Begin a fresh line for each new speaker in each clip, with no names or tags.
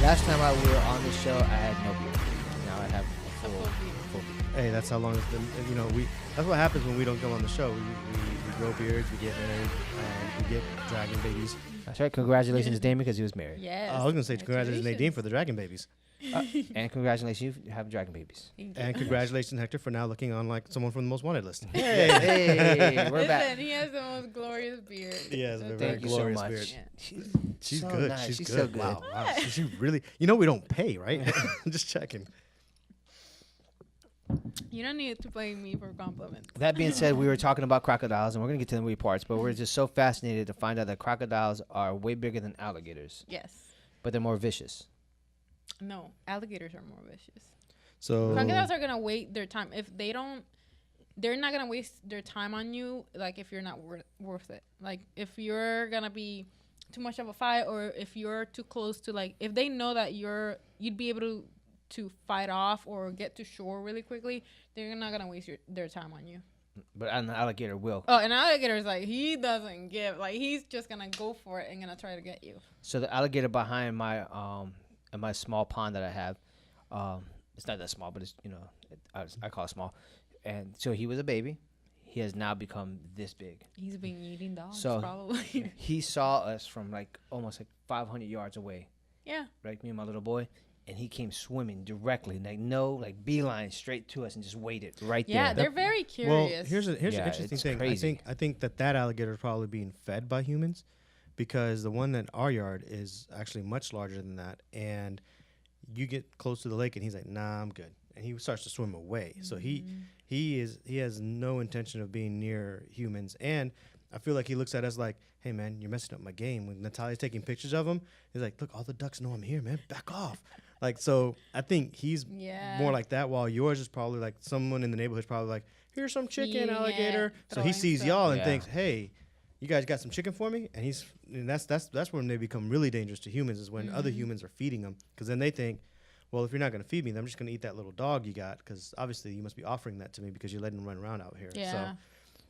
Last time we were on the show, I had no beard. Now I have a full beard.
Hey, that's how long it's been. You know, that's what happens when we don't come on the show. We grow beards, we get married, we get dragon babies.
That's right. Congratulations, Damien, because he was married.
Yes.
I was going to say congratulations, Nadine, for the dragon babies.
And congratulations, you have dragon babies.
And congratulations, Hector, for now looking on like someone from the most wanted list.
Hey, we're
Listen,
back.
he has the most glorious beard.
He has a very
Thank you so
glorious
much.
beard.
Yeah.
She's
so
good.
nice.
She's
She's
good.
so good.
Wow. She really. You know we don't pay, right? I'm just checking.
You don't need to blame me for compliments.
That being said, we were talking about crocodiles, and we're going to get to the movie parts, but we're just so fascinated to find out that crocodiles are way bigger than alligators,
Yes.
but they're more vicious.
No, alligators are more vicious.
So
Crocodiles are gonna wait their time. If they don't, they're not gonna waste their time on you. Like if you're not worth it. Like if you're gonna be too much of a fight, or if you're too close to, like, if they know that you'd be able to fight off or get to shore really quickly, they're not gonna waste their time on you.
But an alligator will.
Oh, an alligator is like, he doesn't give. Like, he's just gonna go for it and gonna try to get you.
So the alligator behind my in my small pond that I have, it's not that small, but it's, you know, I call it small. And so he was a baby. He has now become this big.
He's been eating dogs,
So
probably.
he saw us from like almost like 500 yards away,
Yeah.
like me and my little boy, and he came swimming directly, like beeline straight to us, and just waited right
Yeah,
there.
they're very
well,
curious.
here's an
Yeah,
interesting
it's
thing.
crazy.
I think that alligator is probably being fed by humans, because the one in our yard is actually much larger than that, and you get close to the lake and he's like, nah, I'm good, and he starts to swim away. So he has no intention of being near humans, and I feel like he looks at us like, hey man, you're messing up my game. When Natalia's taking pictures of him, he's like, look, all the ducks know I'm here, man, back off. Like, so I think he's more like that, while yours is probably like someone in the neighborhood is probably like, here's some chicken, alligator. So he sees
stuff.
y'all and
Yeah.
thinks, hey, you guys got some chicken for me? And that's when they become really dangerous to humans, is when other humans are feeding them, because then they think, well, if you're not going to feed me, then I'm just going to eat that little dog you got, because obviously you must be offering that to me because you're letting them run around out here.
Yeah.
So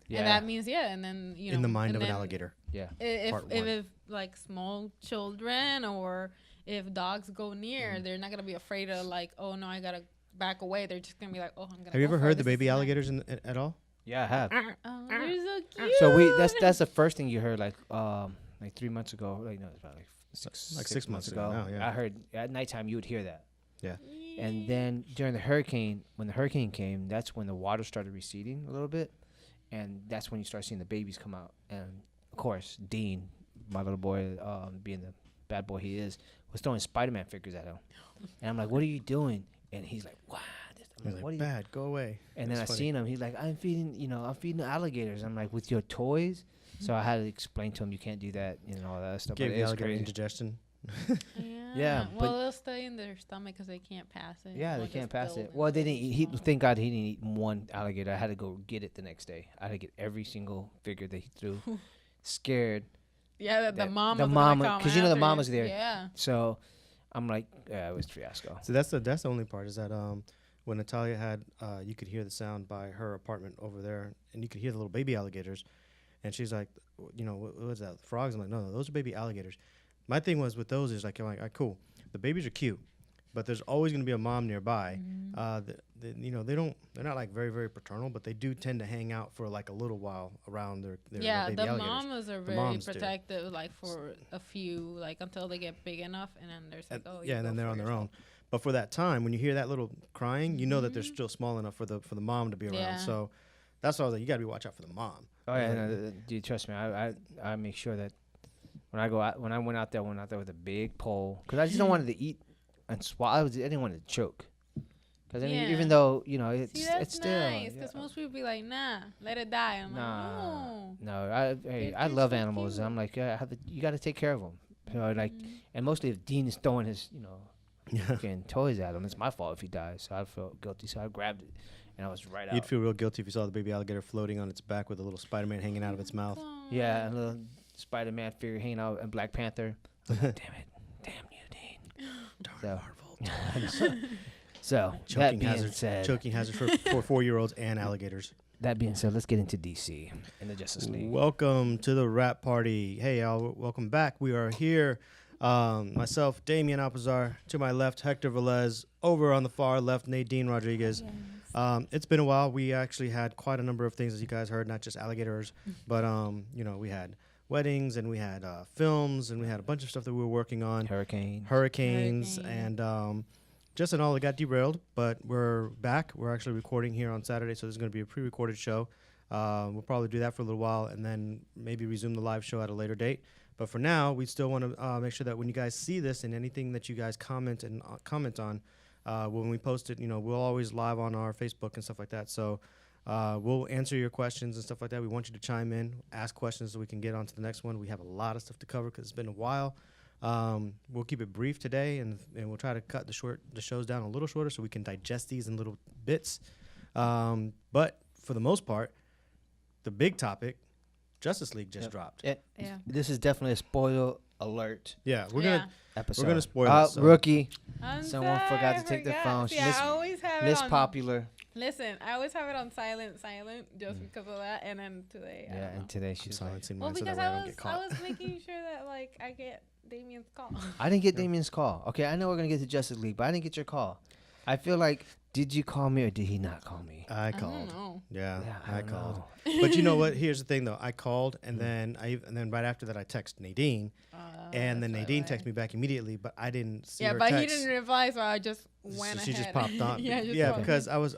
Yeah.
And that means, and then,
in the mind of an alligator.
Yeah.
Part one.
If like small children or if dogs go near, they're not gonna be afraid of, like, oh no, I gotta back away. They're just gonna be like, oh, I'm gonna.
Have you ever
go for
heard
it.
the
This
baby
is nice.
alligators at all?
Yeah, I have.
Oh, they're so cute.
So that's the first thing you heard, like 3 months ago. Like, no, it's about like six months ago.
now, yeah.
I heard at nighttime you would hear that.
Yeah.
And then during the hurricane, when the hurricane came, that's when the water started receding a little bit, and that's when you start seeing the babies come out. And of course, Dean, my little boy, being the bad boy he is, was throwing Spider-Man figures at him. And I'm like, "What are you doing?" And he's like, "Wow." I'm
He's
like,
like,
"What are you?"
bad, go away.
And then
That's
I
funny.
seen him. He's like, I'm feeding the alligators. I'm like, with your toys? So I had to explain to him you can't do that, all that stuff.
Gave
But
the
it's
alligator
crazy.
indigestion.
Yeah, but-
Well, they'll stay in their stomach because they can't pass it.
Yeah, they
They'll
can't
just
pass
build
it.
and
Well, they
build
didn't eat.
and
Thank God he didn't eat one alligator. I had to go get it the next day. I had to get every single figure that he threw. Scared.
Yeah, the
that-
mom.
the
was gonna
mama-
come
'cause you know the
after
mom
you.
was there.
Yeah.
So I'm like, yeah, it was fiasco.
So that's the only part, is that when Natalia had you could hear the sound by her apartment over there, and you could hear the little baby alligators, and she's like, what was that, frogs? I'm like, no, those are baby alligators. My thing was with those is like, I'm like, all right, cool, the babies are cute, but there's always going to be a mom nearby. They're not like very, very paternal, but they do tend to hang out for like a little while around their
Yeah,
baby
the
alligators.
mamas are very
moms do.
protective, like for a few, like until they get big enough, and then there's like, oh,
Yeah, and then they're on their own. But for that time, when you hear that little crying, you know that they're still small enough for the mom to be around.
Yeah.
So that's why I was like, you got to watch out for the mom.
Oh yeah, no, dude, trust me. I make sure that when I go out, when I went out there with a big pole, because I just don't want it to eat and swallow. I didn't want it to choke. Because even though it's
See, that's
it's still
nice, because most people be like, nah, let it die. I'm like,
no. I
They're
love
so
animals.
cute.
I'm like, yeah, you got to take care of them. And mostly if Dean is throwing his fucking toys at him, it's my fault if he dies. So I felt guilty. So I grabbed it, and I was right out.
You'd feel real guilty if you saw the baby alligator floating on its back with a little Spider-Man hanging out of its mouth.
Yeah, and a little Spider-Man figure hanging out, and Black Panther. Damn it, damn you, Dean.
Darn Marvel.
So that
Choking
being
hazard.
said,
Choking hazard for 4-year-olds and alligators.
that being said, let's get into DC and the Justice League.
Welcome to the rap party. Hey, y'all. Welcome back. We are here Myself, Damian Alpazar. To my left, Hector Velez. Over on the far left, Nadine Rodriguez. It's been a while. We actually had quite a number of things, as you guys heard, not just alligators, but we had weddings and we had films and we had a bunch of stuff that we were working on. Hurricanes. And just in all, it got derailed, but we're back. We're actually recording here on Saturday, so there's going to be a pre-recorded show. We'll probably do that for a little while and then maybe resume the live show at a later date. But for now, we still want to make sure that when you guys see this and anything that you guys comment on, when we post it, we'll always live on our Facebook and stuff like that. So we'll answer your questions and stuff like that. We want you to chime in, ask questions so we can get on to the next one. We have a lot of stuff to cover because it's been a while. We'll keep it brief today, and we'll try to cut the shows down a little shorter so we can digest these in little bits. But for the most part, the big topic, Justice League just dropped.
This is definitely a spoiler alert.
Yeah, we're gonna spoil it. So.
Rookie.
I'm
Someone
sorry,
forgot
I
to take the
forgot.
phone.
See, I always have it
Miss
on
Popular.
Listen, I always have it on silent, just because of that. And then today, I don't know.
And today she's like,
silencing
Well,
mine so
because
that way I don't get caught.
I was making sure that like I get Damien's call.
I didn't get Damien's call. Okay, I know we're gonna get to Justice League, but I didn't get your call. I feel like, did you call me or did he not call me?
I
I
called.
don't know.
Yeah,
I
I
don't
called.
know.
But you know what? Here's the thing, though. I called, and then right after that, I texted Nadine, and then Nadine texted me back immediately, but I didn't see her
but
text.
he didn't reply, so I just went
So she just
ahead.
popped on.
yeah,
because I was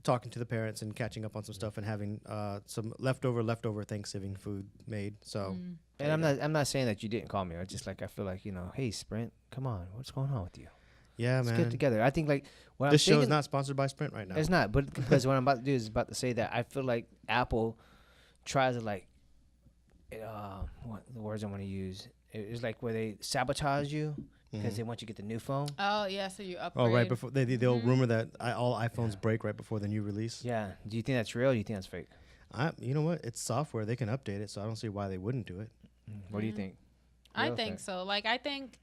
talking to the parents and catching up on some stuff and having some leftover Thanksgiving food made. So,
And I'm not saying that you didn't call me. I just I feel like, hey, Sprint, come on, what's going on with you?
yeah,
Let's
man.
get together. I think what
This
I'm
show is
thinking,
not sponsored by Sprint right now.
It's not, but because what I'm about to do is about to say that I feel like Apple tries to what the words I want to use. It's like where they sabotage you because they want you to get the new phone.
Oh yeah, so you upgrade.
Oh, right before they'll rumor that all iPhones break right before the new release.
Yeah. Do you think that's real? Or do you think that's fake?
You know what? It's software. They can update it, so I don't see why they wouldn't do it.
What do you think?
I
Real or
think
fake?
so. I think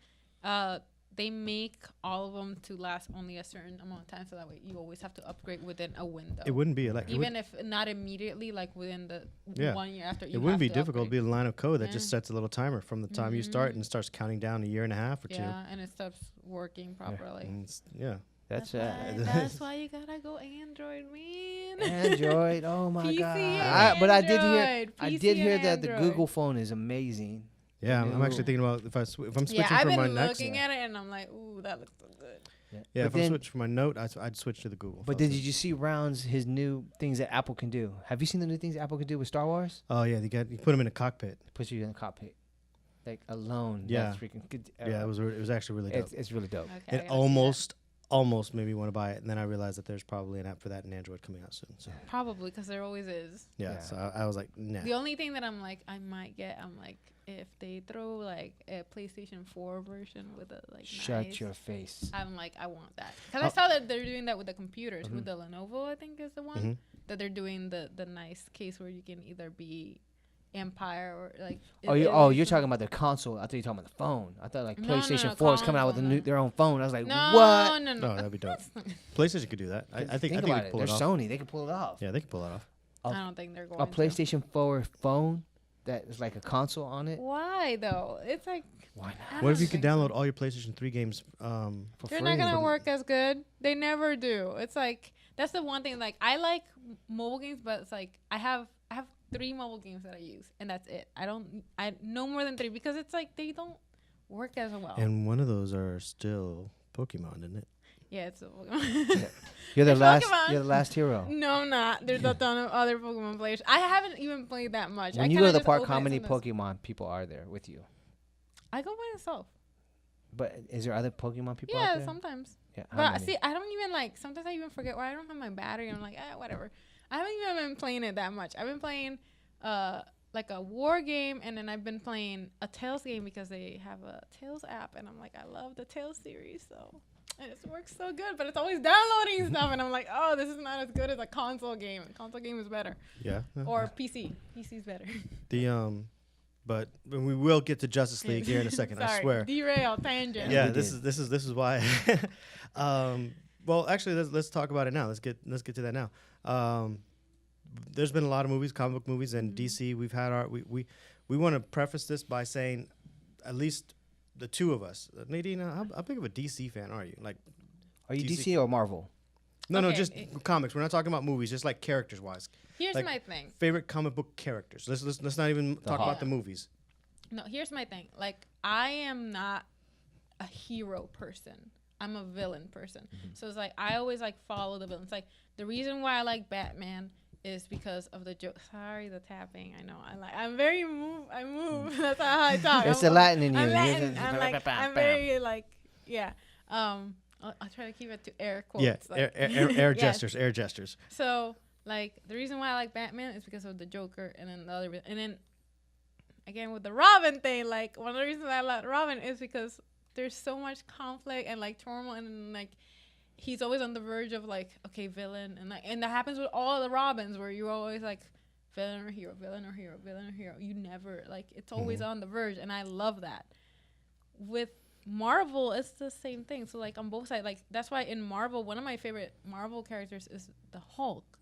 they make all of them to last only a certain amount of time, so that way you always have to upgrade within a window.
It wouldn't be
even if not immediately, within the 1 year after.
It wouldn't be difficult. It'd be a line of code that just sets a little timer from the time you start and starts counting down a year and a half or two.
Yeah, and it stops working properly.
Yeah.
That's
That's why you gotta go Android, man.
Android. Oh my
PC
god!
and
But I
Android.
did hear
PC
that the
and
Google
Android.
phone is amazing.
Yeah, I'm actually thinking about if I'm switching
Yeah, I've
from
been
my next.
looking at it and I'm like, ooh, that looks so good.
Yeah,
But
if I'm
then-
switching from my Note, I'd switch to the Google.
But
phone.
did you see Rounds his new things that Apple can do? Have you seen the new things Apple can do with Star Wars?
Oh yeah, you put them in a cockpit.
Puts you in the cockpit, alone.
Yeah.
That's freaking good.
Yeah, it was actually really dope.
It's really dope.
Okay, I
It
gotta see
almost made me want to buy it, and then I realized that there's probably an app for that in Android coming out soon. So
that. Probably because there always is.
yeah,
Yeah.
so I was like, nah.
The only thing that I'm like, I might get, if they throw a PlayStation 4 version with a
Shut
nice,
your face.
I'm like, I want that because I saw that they're doing that with the computers with the Lenovo. I think is the one that they're doing the nice case where you can either be Empire or
You're talking about the console. I thought you were talking about the phone. I thought
No,
PlayStation 4 is coming out with
console,
their own phone. I was like,
no,
what?
no,
No, that'd be dope. PlayStation could do that. I think we
about
could
it.
pull
They're
it off.
Sony. They can pull it off.
Yeah, they can pull it off.
I don't think they're going
A
to.
PlayStation 4 phone that is like a console on it.
Why though? It's like
Why
I
not?
What if
don't
you could
think so.
download all your PlayStation 3 games?
For
They're
free.
not gonna work as good. They never do. It's like that's the one thing. I like mobile games, but it's like I have 3 mobile games that I use, and that's it. I no more than 3 because it's like they don't work as well.
And one of those are still Pokemon, isn't it?
Yeah, it's a Pokemon.
You're the
It's
last.
Pokemon.
You're the last hero.
No, I'm not. There's a ton of other Pokemon players. I haven't even played that much.
When
I
you go to
kinda
the
just
park,
open
how
it
many
sometimes.
Pokemon people are there with you?
I go by myself.
But is there other Pokemon people out
Yeah,
there?
sometimes.
Yeah, how
But
many?
see, I don't even sometimes I even forget where I don't have my battery. I'm like, whatever. I haven't even been playing it that much. I've been playing a war game, and then I've been playing a Tales game because they have a Tales app, and I'm like, I love the Tales series, so and it works so good. But it's always downloading stuff, and I'm like, oh, this is not as good as a console game. A console game is better,
Yeah.
or PC. PC's better.
But we will get to Justice League here in a second. I
Sorry,
swear.
derail tangent.
Yeah,
We
this is why. Well, actually, let's talk about it now. Let's get to that now. There's been a lot of movies, comic book movies, and DC. We've had we want to preface this by saying, at least the two of us. Nadine, how big of a DC fan are you? Like,
Are you
DC?
DC or Marvel?
No,
Okay,
just comics. We're not talking about movies. Just like characters wise.
Here's
Like,
my thing.
Favorite comic book characters. Let's not even talk
Hulk.
about the movies.
No, here's my thing. Like, I am not a hero person. I'm a villain person. So it's like I always like follow the villains. Like the reason why I like Batman is because of the joke. Sorry, the tapping. I know. I'm very move. I move. That's how I talk.
It's the Latin in you.
I'm
You're
Latin.
just-
I'm like I'm very like yeah. I'll try to keep it to air quotes.
Yeah,
like,
air
yes.
gestures, air gestures.
So like the reason why I like Batman is because of the Joker, and then the other, and then again with the Robin thing. Like one of the reasons I like Robin is because there's so much conflict and like turmoil, and like he's always on the verge of like okay, villain, and that happens with all the Robins where you're always like villain or hero, villain or hero, villain or hero. You never like it's always on the verge, and I love that. With Marvel, it's the same thing. So like on both sides, like that's why in Marvel, one of my favorite Marvel characters is the Hulk,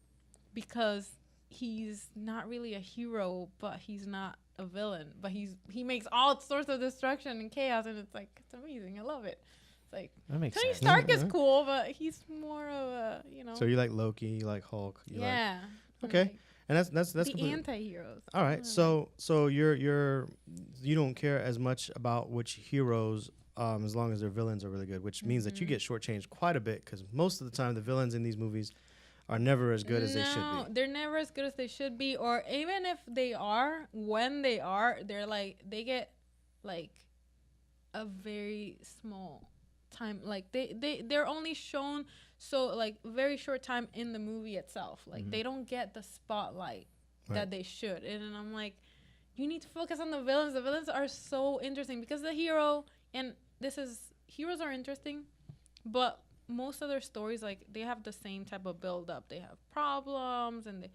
because he's not really a hero, but he's not a villain, but he makes all sorts of destruction and chaos, and it's like it's amazing. I love it. It's like
That makes
Tony
sense.
Stark is
Yeah.
cool, but he's more of a
So you like Loki, you like Hulk, you like,
yeah.
Okay.
Like
and that's
the
completely-
anti-heroes.
All right. So you don't care as much about which heroes, as long as their villains are really good, which means that you get shortchanged quite a bit because most of the time the villains in these movies are never as good as they should
No,
be.
they're never as good as they should be, or even if they are, when they are, they're like they get like a very small time. Like they're only shown so like very short time in the movie itself. Like they don't get the spotlight
Right.
that they should. And then I'm like, you need to focus on the villains. The villains are so interesting because the hero, and heroes are interesting, but most of their stories, like they have the same type of build up. They have problems and they,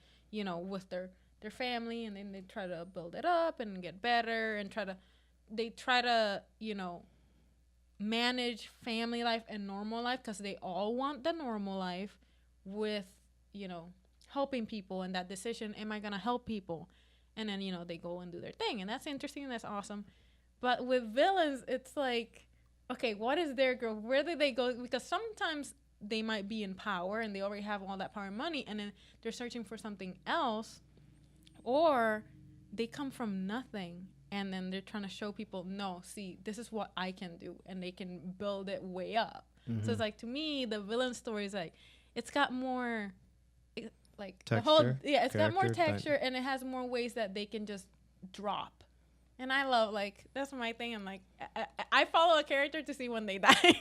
with their family, and then they try to build it up and get better and try to manage family life and normal life, because they all want the normal life with helping people, and that decision, am I gonna help people? And then they go and do their thing, and that's interesting and that's awesome. But with villains, it's like, okay, what is their growth? Where did they go? Because sometimes they might be in power and they already have all that power and money, and then they're searching for something else, or they come from nothing and then they're trying to show people, no, see, this is what I can do, and they can build it way up. So it's like, to me, the villain story is like, it's got more like the whole,
Texture,
it's got more
character,
texture, and it has more ways that they can just drop. And I love, like, that's my thing. I'm like, I follow a character to see when they die.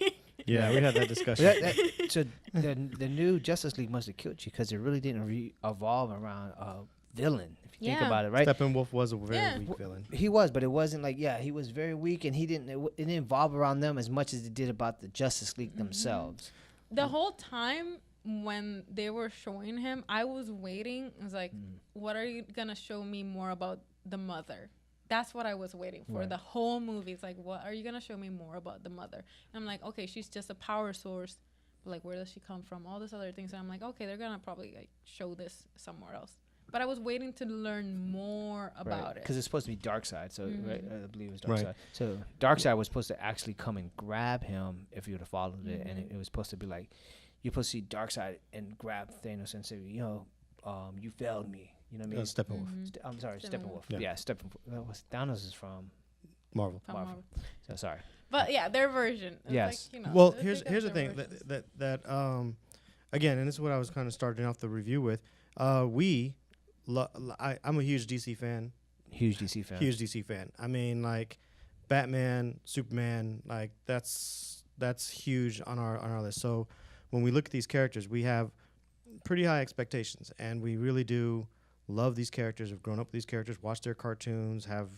Yeah, we had that discussion.
So the new Justice League must have killed you because it really didn't evolve around a villain. If you think
Yeah.
about it, right?
Steppenwolf was a very
Yeah.
weak villain.
He was, but it wasn't like, he was very weak, and it didn't evolve around them as much as it did about the Justice League themselves.
The whole time when they were showing him, I was waiting. I was like, what are you going to show me more about the mother? That's what I was waiting for.
Right.
The whole movie. It's like, what are you going to show me more about the mother? And I'm like, okay, she's just a power source. But like, where does she come from? All these other things. And I'm like, okay, they're going to probably like show this somewhere else. But I was waiting to learn more about it.
Because it's supposed to be Darkseid, so right, I believe it was
Right.
Darkseid. So Darkseid was supposed to actually come and grab him if you would have followed it, and it was supposed to be like, you're supposed to see Darkseid and grab Thanos and say, you failed me. You know what I mean?
Steppenwolf.
I'm sorry,
Steppenwolf.
Steppenwolf.
Yeah.
Yeah, Steppenwolf. That was Thanos is from
Marvel.
Marvel. So sorry.
But yeah, their version. It's
Yes.
like,
Well,
they
here's
got
the
their
thing
versions.
that again, and this is what I was kind of starting off the review with. I'm a huge DC fan.
Huge DC fan.
Huge DC fan. I mean, like Batman, Superman, like that's huge on our list. So when we look at these characters, we have pretty high expectations, and we really do love these characters. Have grown up with these characters, watched their cartoons, have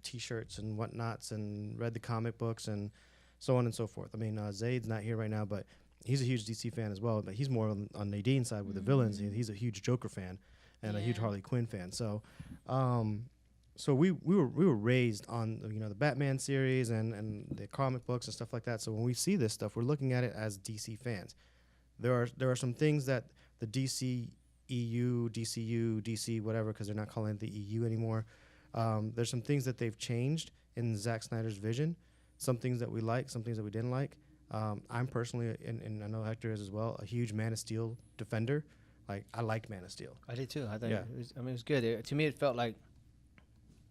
T-shirts and whatnots, and read the comic books and so on and so forth. I mean, Zaid's not here right now, but he's a huge DC fan as well. But he's more on Nadine's side with the villains. He's a huge Joker fan and a huge
Yeah.
Harley Quinn fan. So, so we were raised on the Batman series and the comic books and stuff like that. So when we see this stuff, we're looking at it as DC fans. There are some things that the DC EU, DCU, DC, whatever, because they're not calling it the EU anymore. There's some things that they've changed in Zack Snyder's vision. some things that we like, some things that we didn't like. I'm personally, and I know Hector is as well, a huge Man of Steel defender. Like, I liked Man of Steel.
I did too. I thought
Yeah.
it was good. To me, it felt like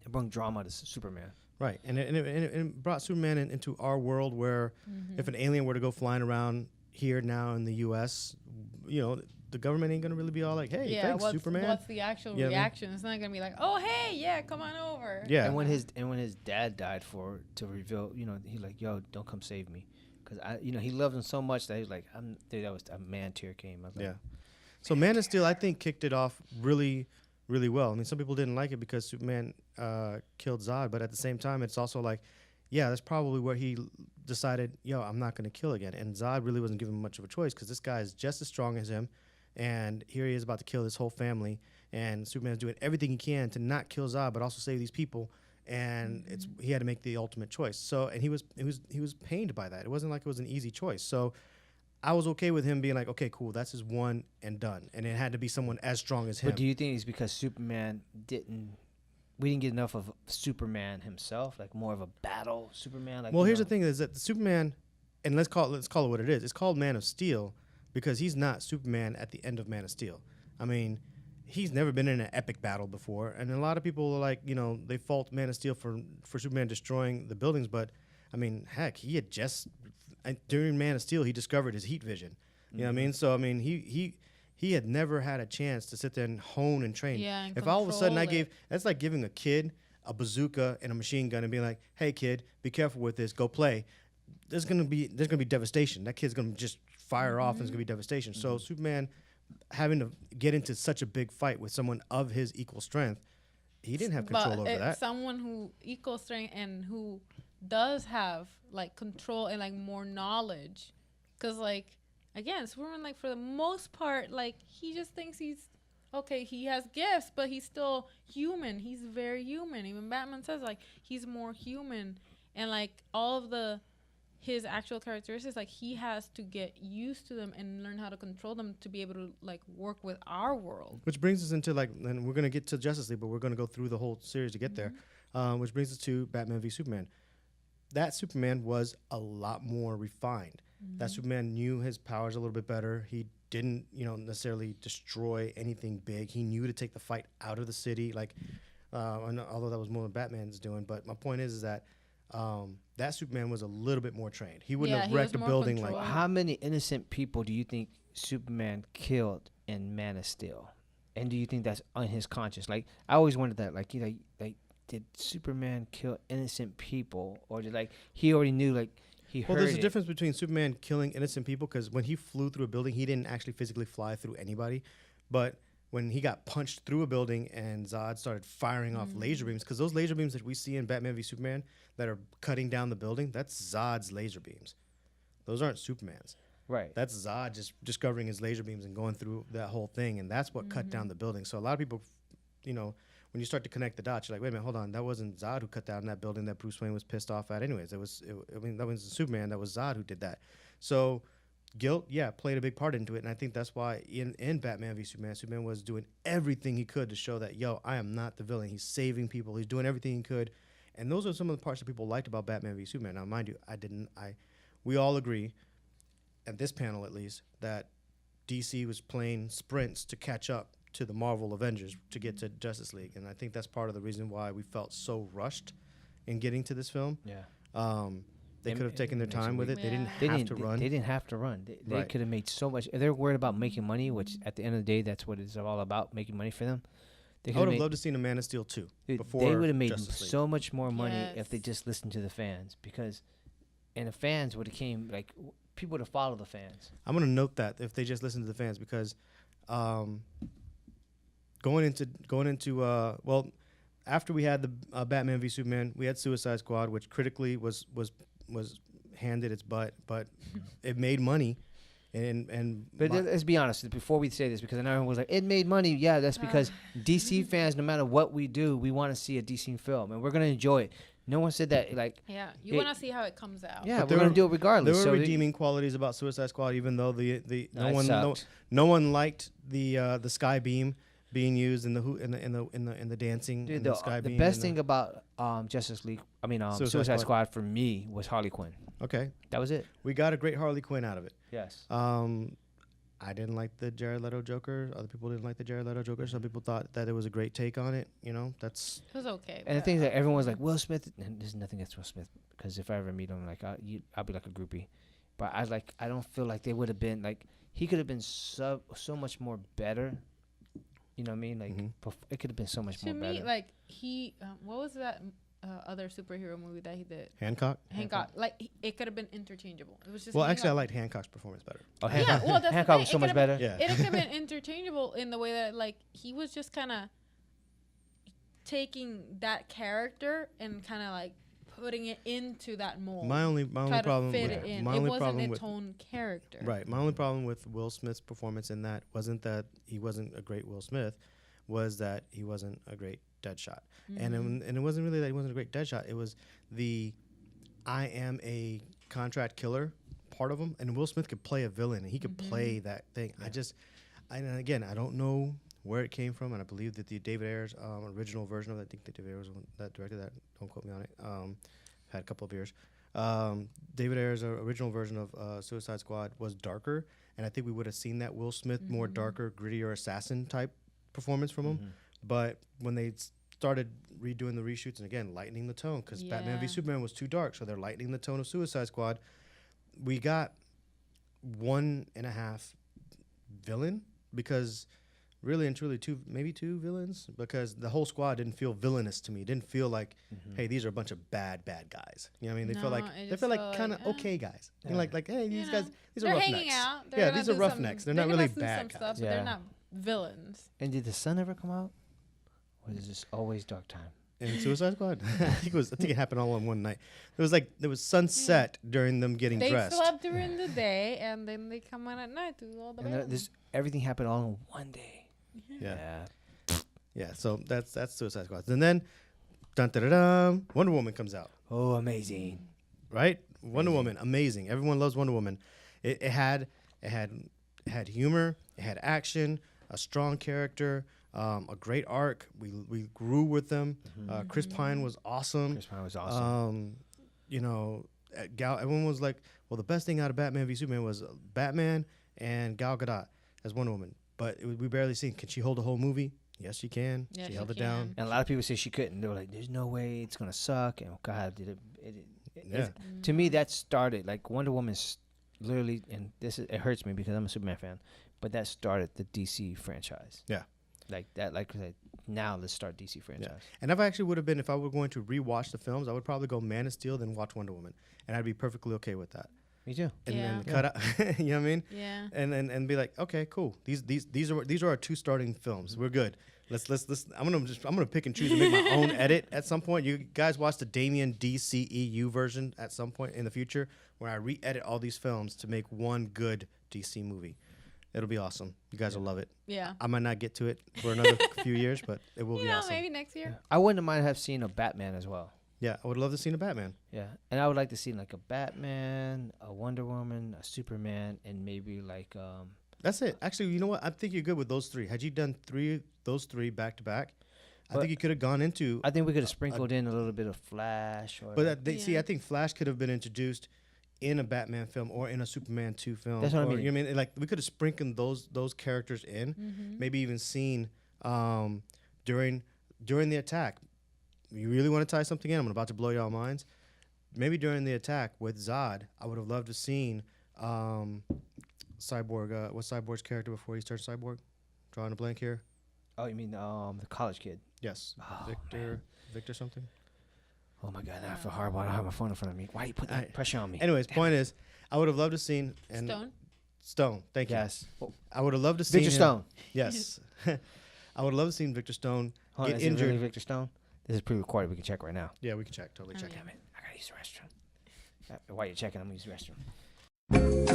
it brought drama to Superman.
Right, and it brought Superman into our world where if an alien were to go flying around here now in the U.S., the government ain't gonna really be all like, "Hey, thanks, Superman."
What's the actual reaction? It's not gonna be like, "Oh, hey, yeah, come on over."
Yeah,
And when his dad died to reveal, he's like, "Yo, don't come save me," because he loved him so much that he was like, dude, that was a man tear came. I was like,
yeah. So Man of Steel, I think, kicked it off really, really well. I mean, some people didn't like it because Superman killed Zod, but at the same time, it's also like, yeah, that's probably where he decided, I'm not going to kill again. And Zod really wasn't given much of a choice because this guy is just as strong as him, and here he is about to kill his whole family, and Superman's doing everything he can to not kill Zod, but also save these people. And he had to make the ultimate choice. So, and he was pained by that. It wasn't like it was an easy choice. So, I was okay with him being like, okay, cool, that's his one and done. And it had to be someone as strong as him.
But do you think it's because Superman we didn't get enough of Superman himself, like more of a battle Superman? Like,
well, here's the thing: is that the Superman, and let's call it what it is. It's called Man of Steel because he's not Superman at the end of Man of Steel. I mean, he's never been in an epic battle before, and a lot of people are like, they fault Man of Steel for Superman destroying the buildings. But I mean, heck, he had just during Man of Steel he discovered his heat vision. You know what I mean? So I mean, he had never had a chance to sit there and hone and train.
Yeah, and
if all of a sudden
control
that's like giving a kid a bazooka and a machine gun and being like, "Hey kid, be careful with this. Go play." There's gonna be devastation. That kid's gonna just fire off, and it's gonna be devastation. So Superman having to get into such a big fight with someone of his equal strength, he didn't have control over that.
Someone who equal strength and who does have like control and like more knowledge, because like again, Superman, like for the most part, like he just thinks he's okay. He has gifts, but he's still human. He's very human. Even Batman says like he's more human, and like all of his actual characteristics, like he has to get used to them and learn how to control them to be able to like work with our world.
Which brings us into and we're gonna get to Justice League, but we're gonna go through the whole series to get there. Which brings us to Batman v Superman. That Superman was a lot more refined. That Superman knew his powers a little bit better. He didn't, necessarily destroy anything big. He knew to take the fight out of the city, although that was more than Batman's doing. But my point is that that Superman was a little bit more trained. He wouldn't have wrecked a building
controlled.
like.
How many innocent people do you think Superman killed in Man of Steel? And do you think that's on his conscience? Like, I always wondered that. Like, did Superman kill innocent people, or did he already knew he heard?
Well, there's a difference between Superman killing innocent people, because when he flew through a building, he didn't actually physically fly through anybody, but when he got punched through a building and Zod started firing off laser beams, because those laser beams that we see in Batman v Superman that are cutting down the building, that's Zod's laser beams. Those aren't Superman's.
Right.
That's Zod just discovering his laser beams and going through that whole thing, and that's what cut down the building. So a lot of people, when you start to connect the dots, you're like, wait a minute, hold on, that wasn't Zod who cut down that building that Bruce Wayne was pissed off at anyways. That wasn't Superman, that was Zod who did that. So guilt, played a big part into it, and I think that's why in Batman v Superman, Superman was doing everything he could to show that, I am not the villain. He's saving people. He's doing everything he could, and those are some of the parts that people liked about Batman v Superman. Now, mind you, we all agree, at this panel at least, that DC was playing sprints to catch up to the Marvel Avengers to get to Justice League, and I think that's part of the reason why we felt so rushed in getting to this film.
Yeah.
They could have taken their time with it. They didn't
They
have to run.
They didn't have to run. They
Right.
could have made so much. If they're worried about making money, which at the end of the day, that's what it's all about, making money for them.
I would have loved to see a Man of Steel 2 before
they would have made
Justice League.
so much more money if
Yes.
they just listened to the fans, and the fans would have came, people would have followed the fans.
I'm going to note that if they just listen to the fans, because going into after we had the Batman v Superman, we had Suicide Squad, which critically was handed its butt, but it made money. But
Let's be honest before we say this, because I know everyone was like, it made money. Yeah, that's because DC fans, no matter what we do, we want to see a DC film, and we're going to enjoy it. No one said that.
You want to see how it comes out.
Yeah,
But
we're going to do it regardless.
There were
So
redeeming qualities about Suicide Squad, even though no one
sucked.
no one liked the sky beam. being used in the in the dancing.
Dude,
in the sky
the
beam
best
and
thing about Justice League,
Suicide
Suicide
Squad.
Squad for me was Harley Quinn.
Okay,
That was it.
we got a great Harley Quinn out of it.
Yes.
I didn't like the Jared Leto Joker. Other people didn't like the Jared Leto Joker. Some people thought that it was a great take on it. You know, that's
It was okay.
And the
but,
thing is that everyone's like Will Smith. And there's nothing against Will Smith because if I ever meet him, like I'll be like a groupie. But I don't feel like they would have been like he could have been so much more better. You know what I mean? Like it could have been so much
to
more
me,
better.
like he, what was that other superhero movie that he did?
Hancock.
Hancock. Like it could have been interchangeable. It was just.
Well, actually, I
Hancock.
liked Hancock's performance better.
Oh,
Yeah, well, that's the
Hancock
thing.
was
It
so much
could've
better.
Yeah.
It could have been interchangeable in the way that like he was just kind of taking that character and kind of like putting it into that mold.
My only
Try to
problem
fit
with
it in.
my
It
only
wasn't
problem
its
with
own character.
right. My only problem with Will Smith's performance in that wasn't that he wasn't a great Will Smith, was that he wasn't a great Deadshot. And it wasn't really that he wasn't a great Deadshot. It was the I am a contract killer part of him. And Will Smith could play a villain, and he could play that thing. And again, I don't know where it came from, and I believe that the David Ayers original version of that, I think that David Ayers was that directed that. Don't quote me on it. Had a couple of beers. David Ayers' original version of Suicide Squad was darker, and I think we would have seen that Will Smith more darker, grittier assassin type performance from him. But when they started redoing the reshoots and again lightening the tone, because Batman v
Yeah.
Superman was too dark, so they're lightening the tone of Suicide Squad. We got 1.5 villain, because really and truly maybe two villains, because the whole squad didn't feel villainous to me. It didn't feel like, hey, these are a bunch of bad guys. You know what I mean? They
No,
feel like
it
they
just
feel like
felt
kind of
like,
okay guys. You know,
Yeah.
like hey, these
You
guys,
know,
these are
they're
roughnecks.
hanging out. They're
Yeah,
gonna
these are
do
roughnecks.
some-
They're not
gonna
really
do
bad
some
guys.
stuff, but
Yeah.
they're not villains.
And did the sun ever come out? Or is this always dark time?
In Suicide Squad, I think it happened all in one night. There was sunset during them getting
They
dressed.
slept during the day and then they come out at night to do all the
And
bad.
everything happened all in one day.
Yeah. Yeah, so that's Suicide Squad. And then, dun dun dun dun, Wonder Woman comes out,
Oh, amazing.
right? Wonder Woman, amazing. Everyone loves Wonder Woman. It had humor, it had action, a strong character, a great arc. We grew with them. Chris Pine was awesome.
Chris Pine was awesome.
You know, everyone was like, well, the best thing out of Batman v Superman was Batman and Gal Gadot as Wonder Woman. But we barely seen. Can she hold a whole movie? Yes, she can.
Yeah,
she
she
held it
can.
down.
And a lot of people say she couldn't. They were like, "There's no way it's gonna suck." And God, did it?
Yeah.
To me, that started like Wonder Woman's literally, and it hurts me because I'm a Superman fan, but that started the DC franchise.
Yeah.
Like that. Like I said, now let's start DC franchise.
And if I actually would have been, if I were going to rewatch the films, I would probably go Man of Steel, then watch Wonder Woman, and I'd be perfectly okay with that.
Me too.
And then
Yeah.
cut out, you know what I mean?
Yeah.
And be like, okay, cool. These are our two starting films. We're good. Let's. I'm gonna pick and choose and make my own edit at some point. You guys watch the Damien DCEU version at some point in the future, where I re-edit all these films to make one good DC movie. It'll be awesome. You guys will love it.
Yeah.
I might not get to it for another few years, but it will
You
be
know,
awesome.
maybe next year.
I wouldn't mind have seen a Batman as well.
Yeah, I would love to see a Batman.
Yeah, and I would like to see like a Batman, a Wonder Woman, a Superman, and maybe like
That's it. Actually, you know what? I think you're good with those three. Had you done those three back to back, I
But
think you could have gone into.
I think we could have sprinkled in a little bit of Flash or.
But see,
Yeah.
I think Flash could have been introduced in a Batman film or in a Superman 2 film.
That's what I
or,
mean.
You know what I mean? Like we could have sprinkled those characters in, maybe even seen during the attack. You really want to tie something in? I'm about to blow y'all minds. Maybe during the attack with Zod, I would have loved to have seen Cyborg. What's Cyborg's character before he starts Cyborg? Drawing a blank here.
Oh, you mean the college kid?
Yes,
Oh,
Victor something.
Oh my God, I feel horrible. I don't have my phone in front of me. Why you put that pressure on me?
Anyways, point is, I would have loved to seen Stone. Thank you.
Yes. Well,
I would have loved to see
Victor Stone.
Yes, I would have loved to seen Victor Stone
Hold on,
get
is it really
injured.
Victor Stone? This is pre-recorded. We can check right now.
Yeah, we can check. Totally check.
Damn it! I gotta use the restroom. While you're checking, I'm gonna use the restroom.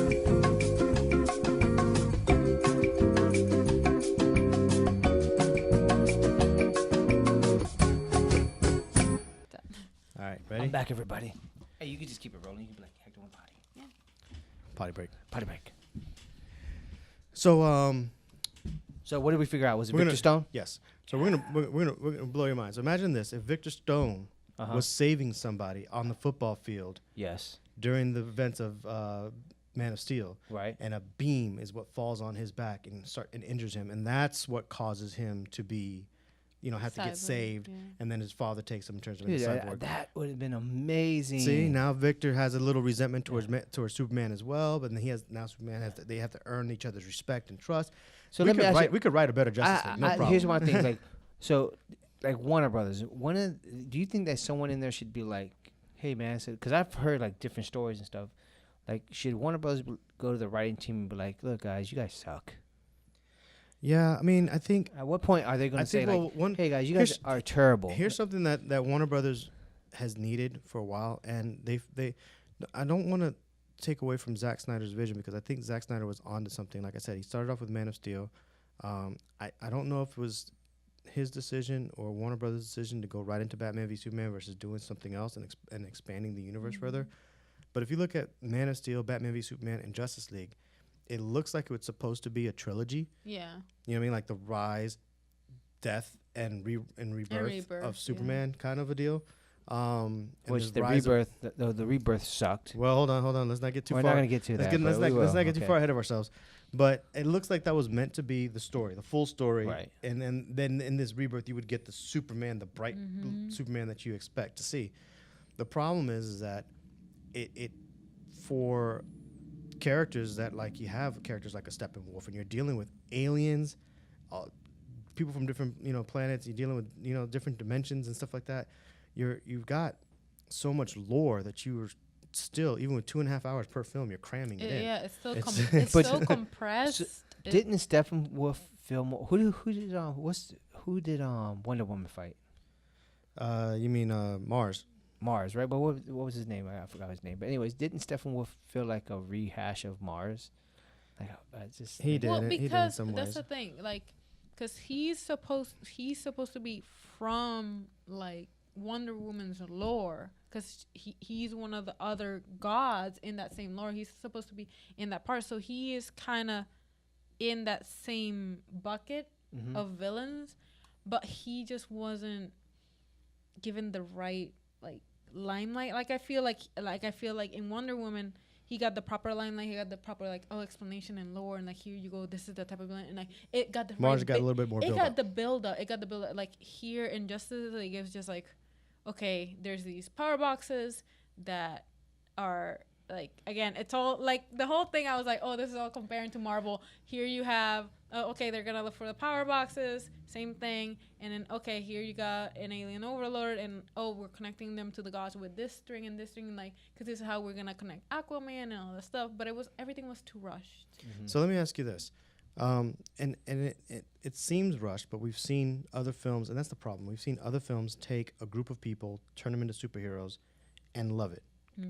All right, ready?
I'm back, everybody. Hey, you can just keep it rolling. You can be like, Hector, one potty.
Potty break.
Potty break.
So
So what did we figure out? Was it
We're
Victor
gonna-
Stone?
Yes. So we're gonna blow your mind. So imagine this: if Victor Stone
Uh-huh.
was saving somebody on the football field
Yes.
during the events of Man of Steel,
Right.
and a beam is what falls on his back and injures him, and that's what causes him to be, have to get
Cyborg,
saved,
yeah.
and then his father takes him and turns him
Dude,
into cyborg.
that would have been amazing.
See, now Victor has a little resentment towards Superman as well, but then Superman they have to earn each other's respect and trust.
So
we
let me
could
ask
write
you.
we could write a better Justice League, no problem.
Here's one thing. Like Warner Brothers. Do you think that someone in there should be like, hey man, because I've heard like different stories and stuff. Like, should Warner Brothers go to the writing team and be like, look guys, you guys suck?
Yeah, I mean, I think
At what point are they going to say like, hey guys, you guys are terrible?
here's something that Warner Brothers has needed for a while, and I don't want to take away from Zack Snyder's vision, because I think Zack Snyder was onto something. Like I said, he started off with Man of Steel. I don't know if it was his decision or Warner Brothers' decision to go right into Batman v Superman versus doing something else and expanding the universe further. But if you look at Man of Steel, Batman v Superman, and Justice League, it looks like it was supposed to be a trilogy.
Yeah.
You know what I mean? Like the rise, death, and rebirth of Superman kind of a deal. And
Which
there's
the
rise of-
rebirth, the rebirth sucked.
Well, hold on. Let's not get too
We're
far.
not going to get to
Let's
that.
get, let's
but we
not
will.
get too
Okay.
far ahead of ourselves. But it looks like that was meant to be the story, the full story.
Right.
And then in this rebirth, you would get the Superman, the bright Superman that you expect to see. The problem is that it for characters that, like, you have characters like a Steppenwolf, and you're dealing with aliens, people from different planets. You're dealing with different dimensions and stuff like that. You've got so much lore that you were still, even with 2.5 hours per film, you're cramming it in.
Yeah, it's so
It's-
it's
But-
so compressed.
Didn't Steppenwolf film? Who did Wonder Woman fight?
You mean Mars?
Mars, right? But what was his name? I forgot his name. But anyways, didn't Steppenwolf feel like a rehash of Mars? Like,
He did.
Well,
He did in
because
some
that's
ways.
the thing, like, because he's supposed to be from like Wonder Woman's lore, because he's one of the other gods in that same lore. He's supposed to be in that part, so he is kind of in that same bucket of villains, but he just wasn't given the right like limelight. Like I feel like in Wonder Woman, he got the proper limelight. He got the proper explanation and lore, and like, here you go, this is the type of villain, and like it got the
Mars
right
got a little bit more
it
build
got
up.
the build up. It got the build up. Like here in Justice League, it was just like, okay, there's these power boxes that are like, again, it's all like the whole thing. I was like, oh, this is all comparing to Marvel. Here you have, okay, they're gonna look for the power boxes, same thing, and then okay, here you got an alien overlord, and oh, we're connecting them to the gods with this string and this string, like, because this is how we're gonna connect Aquaman and all that stuff. But everything was too rushed.
So let me ask you this, and it seems rushed, but we've seen other films, and that's the problem. We've seen other films take a group of people, turn them into superheroes, and love it,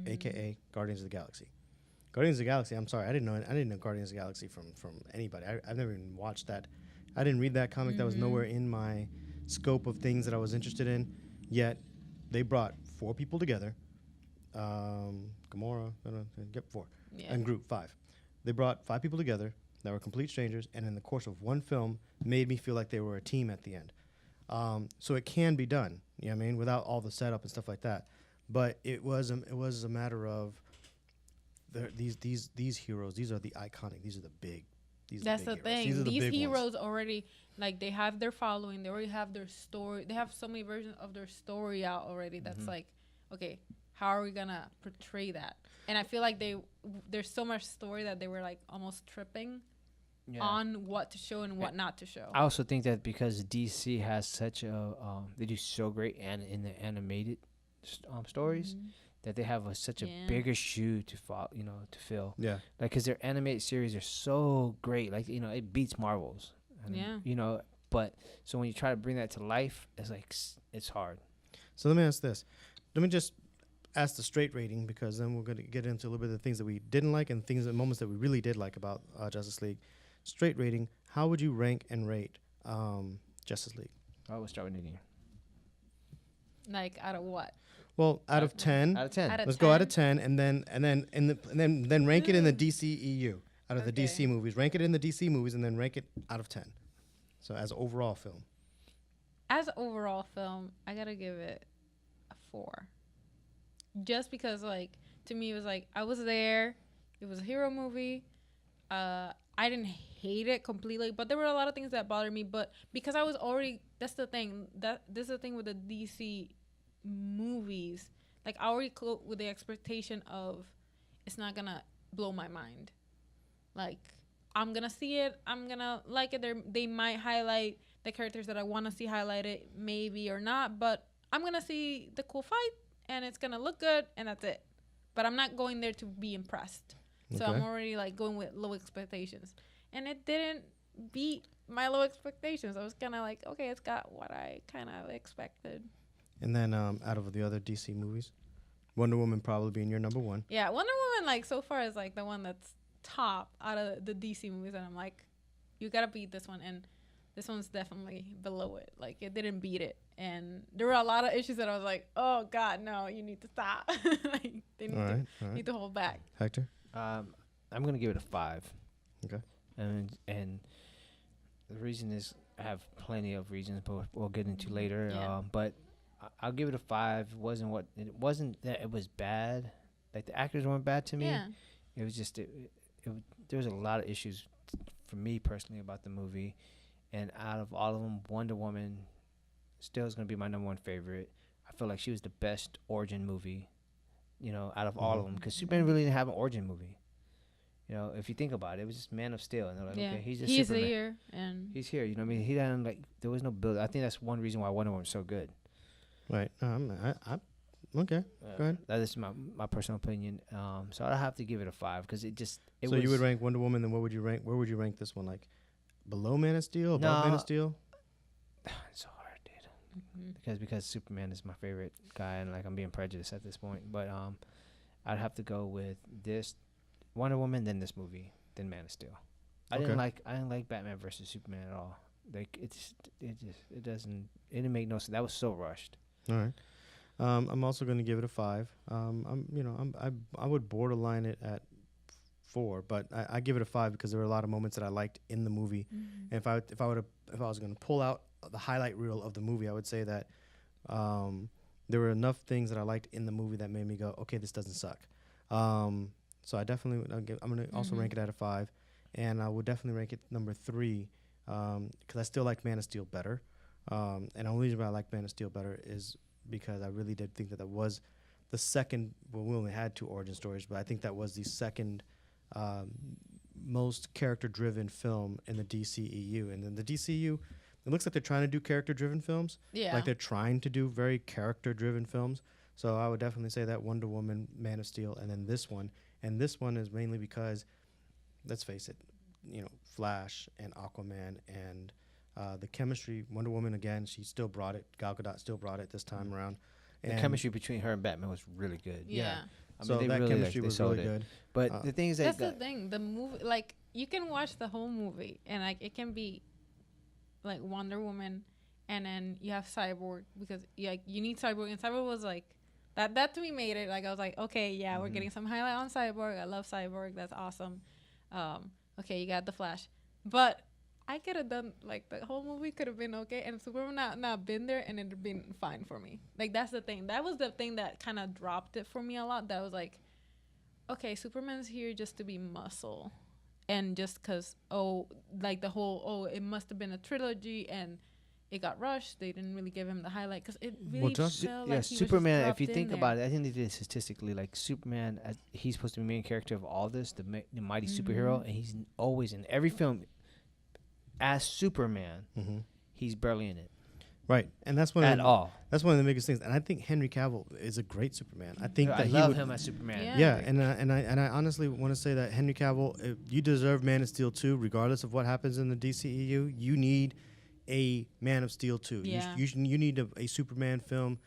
aka Guardians of the Galaxy. Guardians of the Galaxy. I'm sorry, I didn't know Guardians of the Galaxy from anybody. I've never even watched that. I didn't read that comic. That was nowhere in my scope of things that I was interested in. Yet they brought 4 people together. Gamora, yep, 4,
Yeah.
and Groot 5. They brought 5 people together that were complete strangers, and in the course of one film, made me feel like they were a team at the end. So it can be done. You know what I mean, without all the setup and stuff like that. But it was a matter of these heroes. These are the iconic. These are the big.
That's the
heroes.
thing.
These are the
These
big
heroes
ones.
already, like, they have their following. They already have their story. They have so many versions of their story out already. That's like, okay, how are we gonna portray that? And I feel like there's so much story that they were like almost tripping on what to show and what not to show.
I also think that because DC has such a, they do so great in the animated stories, that they have such a bigger shoe to follow, to fill.
Yeah.
Like, because their animated series are so great, like, it beats Marvel's. And, but so when you try to bring that to life, it's like it's hard.
So let me ask this. Let me just ask the straight rating, because then we're going to get into a little bit of the things that we didn't like and things and moments that we really did like about Justice League. Straight rating, how would you rank and rate Justice League?
I will start with Nadine.
Like, out of what?
Well, out of 10.
Out of 10.
Out of
Let's go out
10?
of 10 and then rank it in the DCEU. Out of the
Okay.
DC movies. Rank it in the DC movies and then rank it out of 10. So as overall film.
As overall film, I gotta give it a 4. Just because, like, to me, it was like I was there. It was a hero movie. I didn't hate it completely, but there were a lot of things that bothered me. But because I was already, that's the thing. This is the thing with the DC movies. Like, I already go with the expectation of it's not gonna blow my mind. Like, I'm gonna see it. I'm gonna like it. They might highlight the characters that I want to see highlighted, maybe or not. But I'm gonna see the cool fight, and it's gonna look good, and that's it. But I'm not going there to be impressed. So I'm already like going with low expectations, and it didn't beat my low expectations. I was kind of like, okay, it's got what I kind of expected.
And then out of the other DC movies, Wonder Woman probably being your number 1.
Yeah, Wonder Woman, like, so far is like the one that's top out of the DC movies, and I'm like, you gotta beat this one, and this one's definitely below it. Like, it didn't beat it, and there were a lot of issues that I was like, oh God, no, you need to stop. Like, they need to hold back.
Hector?
I'm gonna give it a 5.
Okay.
And the reason is I have plenty of reasons, but we'll get into later.
Yeah.
But I'll give it a 5. It wasn't that it was bad. Like, the actors weren't bad to me.
Yeah.
It was just there was a lot of issues for me personally about the movie, and out of all of them, Wonder Woman still is gonna be my number 1 favorite. I feel like she was the best origin movie, out of all of them, because Superman really didn't have an origin movie. If you think about it, it was just Man of Steel, and they're like, okay, he's just Superman.
Here, and
He's here. You know what I mean? He didn't, like, there was no build. I think that's one reason why Wonder Woman was so good.
Right. Okay. Go ahead.
That is my personal opinion. So I'd have to give it a 5 because
so you would rank Wonder Woman, then what would you rank? Where would you rank this one? Like below Man of Steel, above Man of Steel?
It's so hard, dude. Because Superman is my favorite guy, and, like, I'm being prejudiced at this point. But I'd have to go with this Wonder Woman, then this movie, then Man of Steel. I didn't like Batman versus Superman at all. Like, it didn't make no sense. That was so rushed.
All right. I'm also going to give it a 5. I would borderline it at 4, but I give it a 5 because there were a lot of moments that I liked in the movie. And if I was going to pull out the highlight reel of the movie, I would say that there were enough things that I liked in the movie that made me go, okay, this doesn't suck. So I definitely I'm going to also rank it at a 5, and I would definitely rank it number 3 because I still like Man of Steel better. And the only reason why I like Man of Steel better is because I really did think that was the second. Well, we only had 2 origin stories, but I think that was the second most character-driven film in the DCEU. And then the DCEU, it looks like they're trying to do character-driven films.
Yeah.
Like, they're trying to do very character-driven films. So I would definitely say that Wonder Woman, Man of Steel, and then this one. And this one is mainly because, let's face it, Flash and Aquaman and the chemistry, Wonder Woman, again, she still brought it. Gal Gadot still brought it this time around.
The chemistry between her and Batman was really good.
Yeah.
I mean,
so
they
that
really,
chemistry was really good.
But the thing is
that's the thing. The movie, like, you can watch the whole movie, and, like, it can be like Wonder Woman, and then you have Cyborg, because you need Cyborg, and Cyborg was like that to me made it like, I was like, okay, yeah, we're getting some highlight on Cyborg. I love Cyborg. That's awesome. Okay, you got the Flash, but I could have done, like, the whole movie could have been okay, and Superman not been there, and it'd been fine for me. Like, that's the thing. That was the thing that kind of dropped it for me a lot. That was like, okay, Superman's here just to be muscle, and just because the whole it must have been a trilogy, and it got rushed. They didn't really give him the highlight because it really felt like he
Superman.
was
If you think
there.
about it, I think they did statistically, like, Superman, he's supposed to be the main character of all this, the mighty superhero, and he's always in every film. As Superman, he's barely in it.
Right, and that's one
at all.
That's one of the biggest things, and I think Henry Cavill is a great Superman. I think that
I love him as Superman.
Yeah.
And I honestly want to say that Henry Cavill, you deserve Man of Steel 2, regardless of what happens in the DCEU. You need a Man of Steel 2.
Yeah.
You need a Superman film.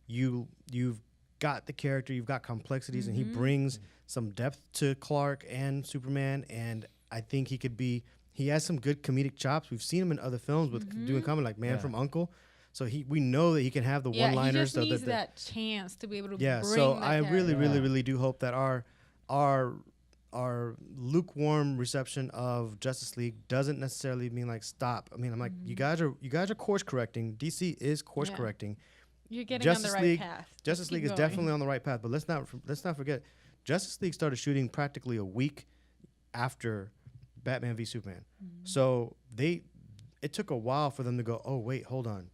You've got the character, you've got complexities, and he brings some depth to Clark and Superman, and I think he has some good comedic chops. We've seen him in other films with doing comedy, like Man from U.N.C.L.E. So we know that he can have the one-liners.
He just needs that chance to be able to bring
so
that
I really,
character.
really do hope that our our lukewarm reception of Justice League doesn't necessarily mean like stop. I mean, I'm like, you guys are course correcting. DC is course correcting.
You're getting
Justice
on the right
League,
path.
Justice League is definitely on the right path, but let's not forget, Justice League started shooting practically a week after Batman v Superman. So it took a while for them to go, oh wait, hold on,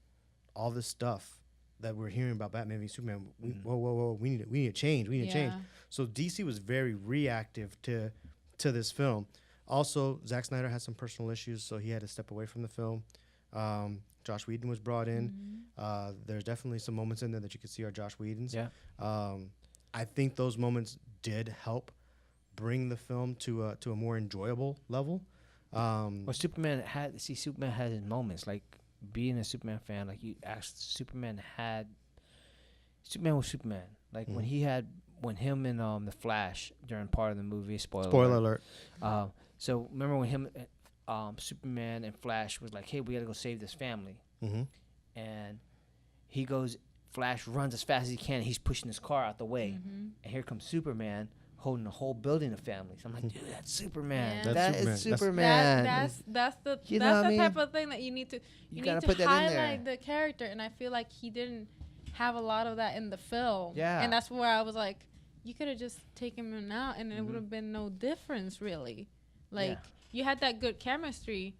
all this stuff that we're hearing about Batman v Superman, whoa, we need to change. We need to change. So DC was very reactive to this film. Also, Zack Snyder had some personal issues, so he had to step away from the film. Josh Whedon was brought in. There's definitely some moments in there that you could see are Josh Whedon's.
Yeah.
I think those moments did help bring the film to a more enjoyable level.
Well, Superman had his moments. Like being a Superman fan, like you asked, Superman was Superman. Like when him and the Flash during part of the movie. Spoiler
alert.
So remember when him, Superman and Flash was like, "Hey, we gotta go save this family," and he goes. Flash runs as fast as he can. He's pushing his car out the way, and here comes Superman holding a whole building of families. I'm like, dude, that's Superman.
Yeah.
That is Superman.
That's the
You know what I mean?
type of thing that you need to
gotta
need
put
to
that in there.
highlight the character, and I feel like he didn't have a lot of that in the film.
Yeah.
And that's where I was like, you could have just taken him out, and it would have been no difference really. Like you had that good chemistry,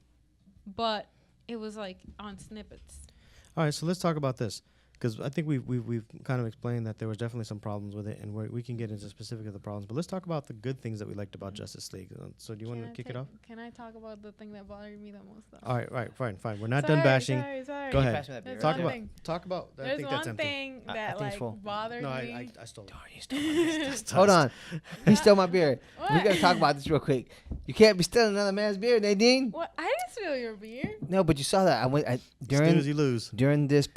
but it was like on snippets.
All right, so let's talk about this. Because I think we've kind of explained that there was definitely some problems with it, and we can get into specific of the problems. But let's talk about the good things that we liked about Justice League. So do you want to kick it off?
Can I talk about the thing that bothered me the most? Though?
All right, fine. We're not done bashing.
Sorry.
Go ahead.
Pass me that beer.
Talk about. I
There's
think that's
one
empty.
thing
I
that
think it's full.
like bothered
No,
me.
I stole it.
Darn, you stole my beer. Hold on. He stole my beer. We
What?
gotta talk about this real quick. You can't be stealing another man's beer, Nadine.
What? I didn't steal your beer.
No, but you saw that.
During you lose.
during this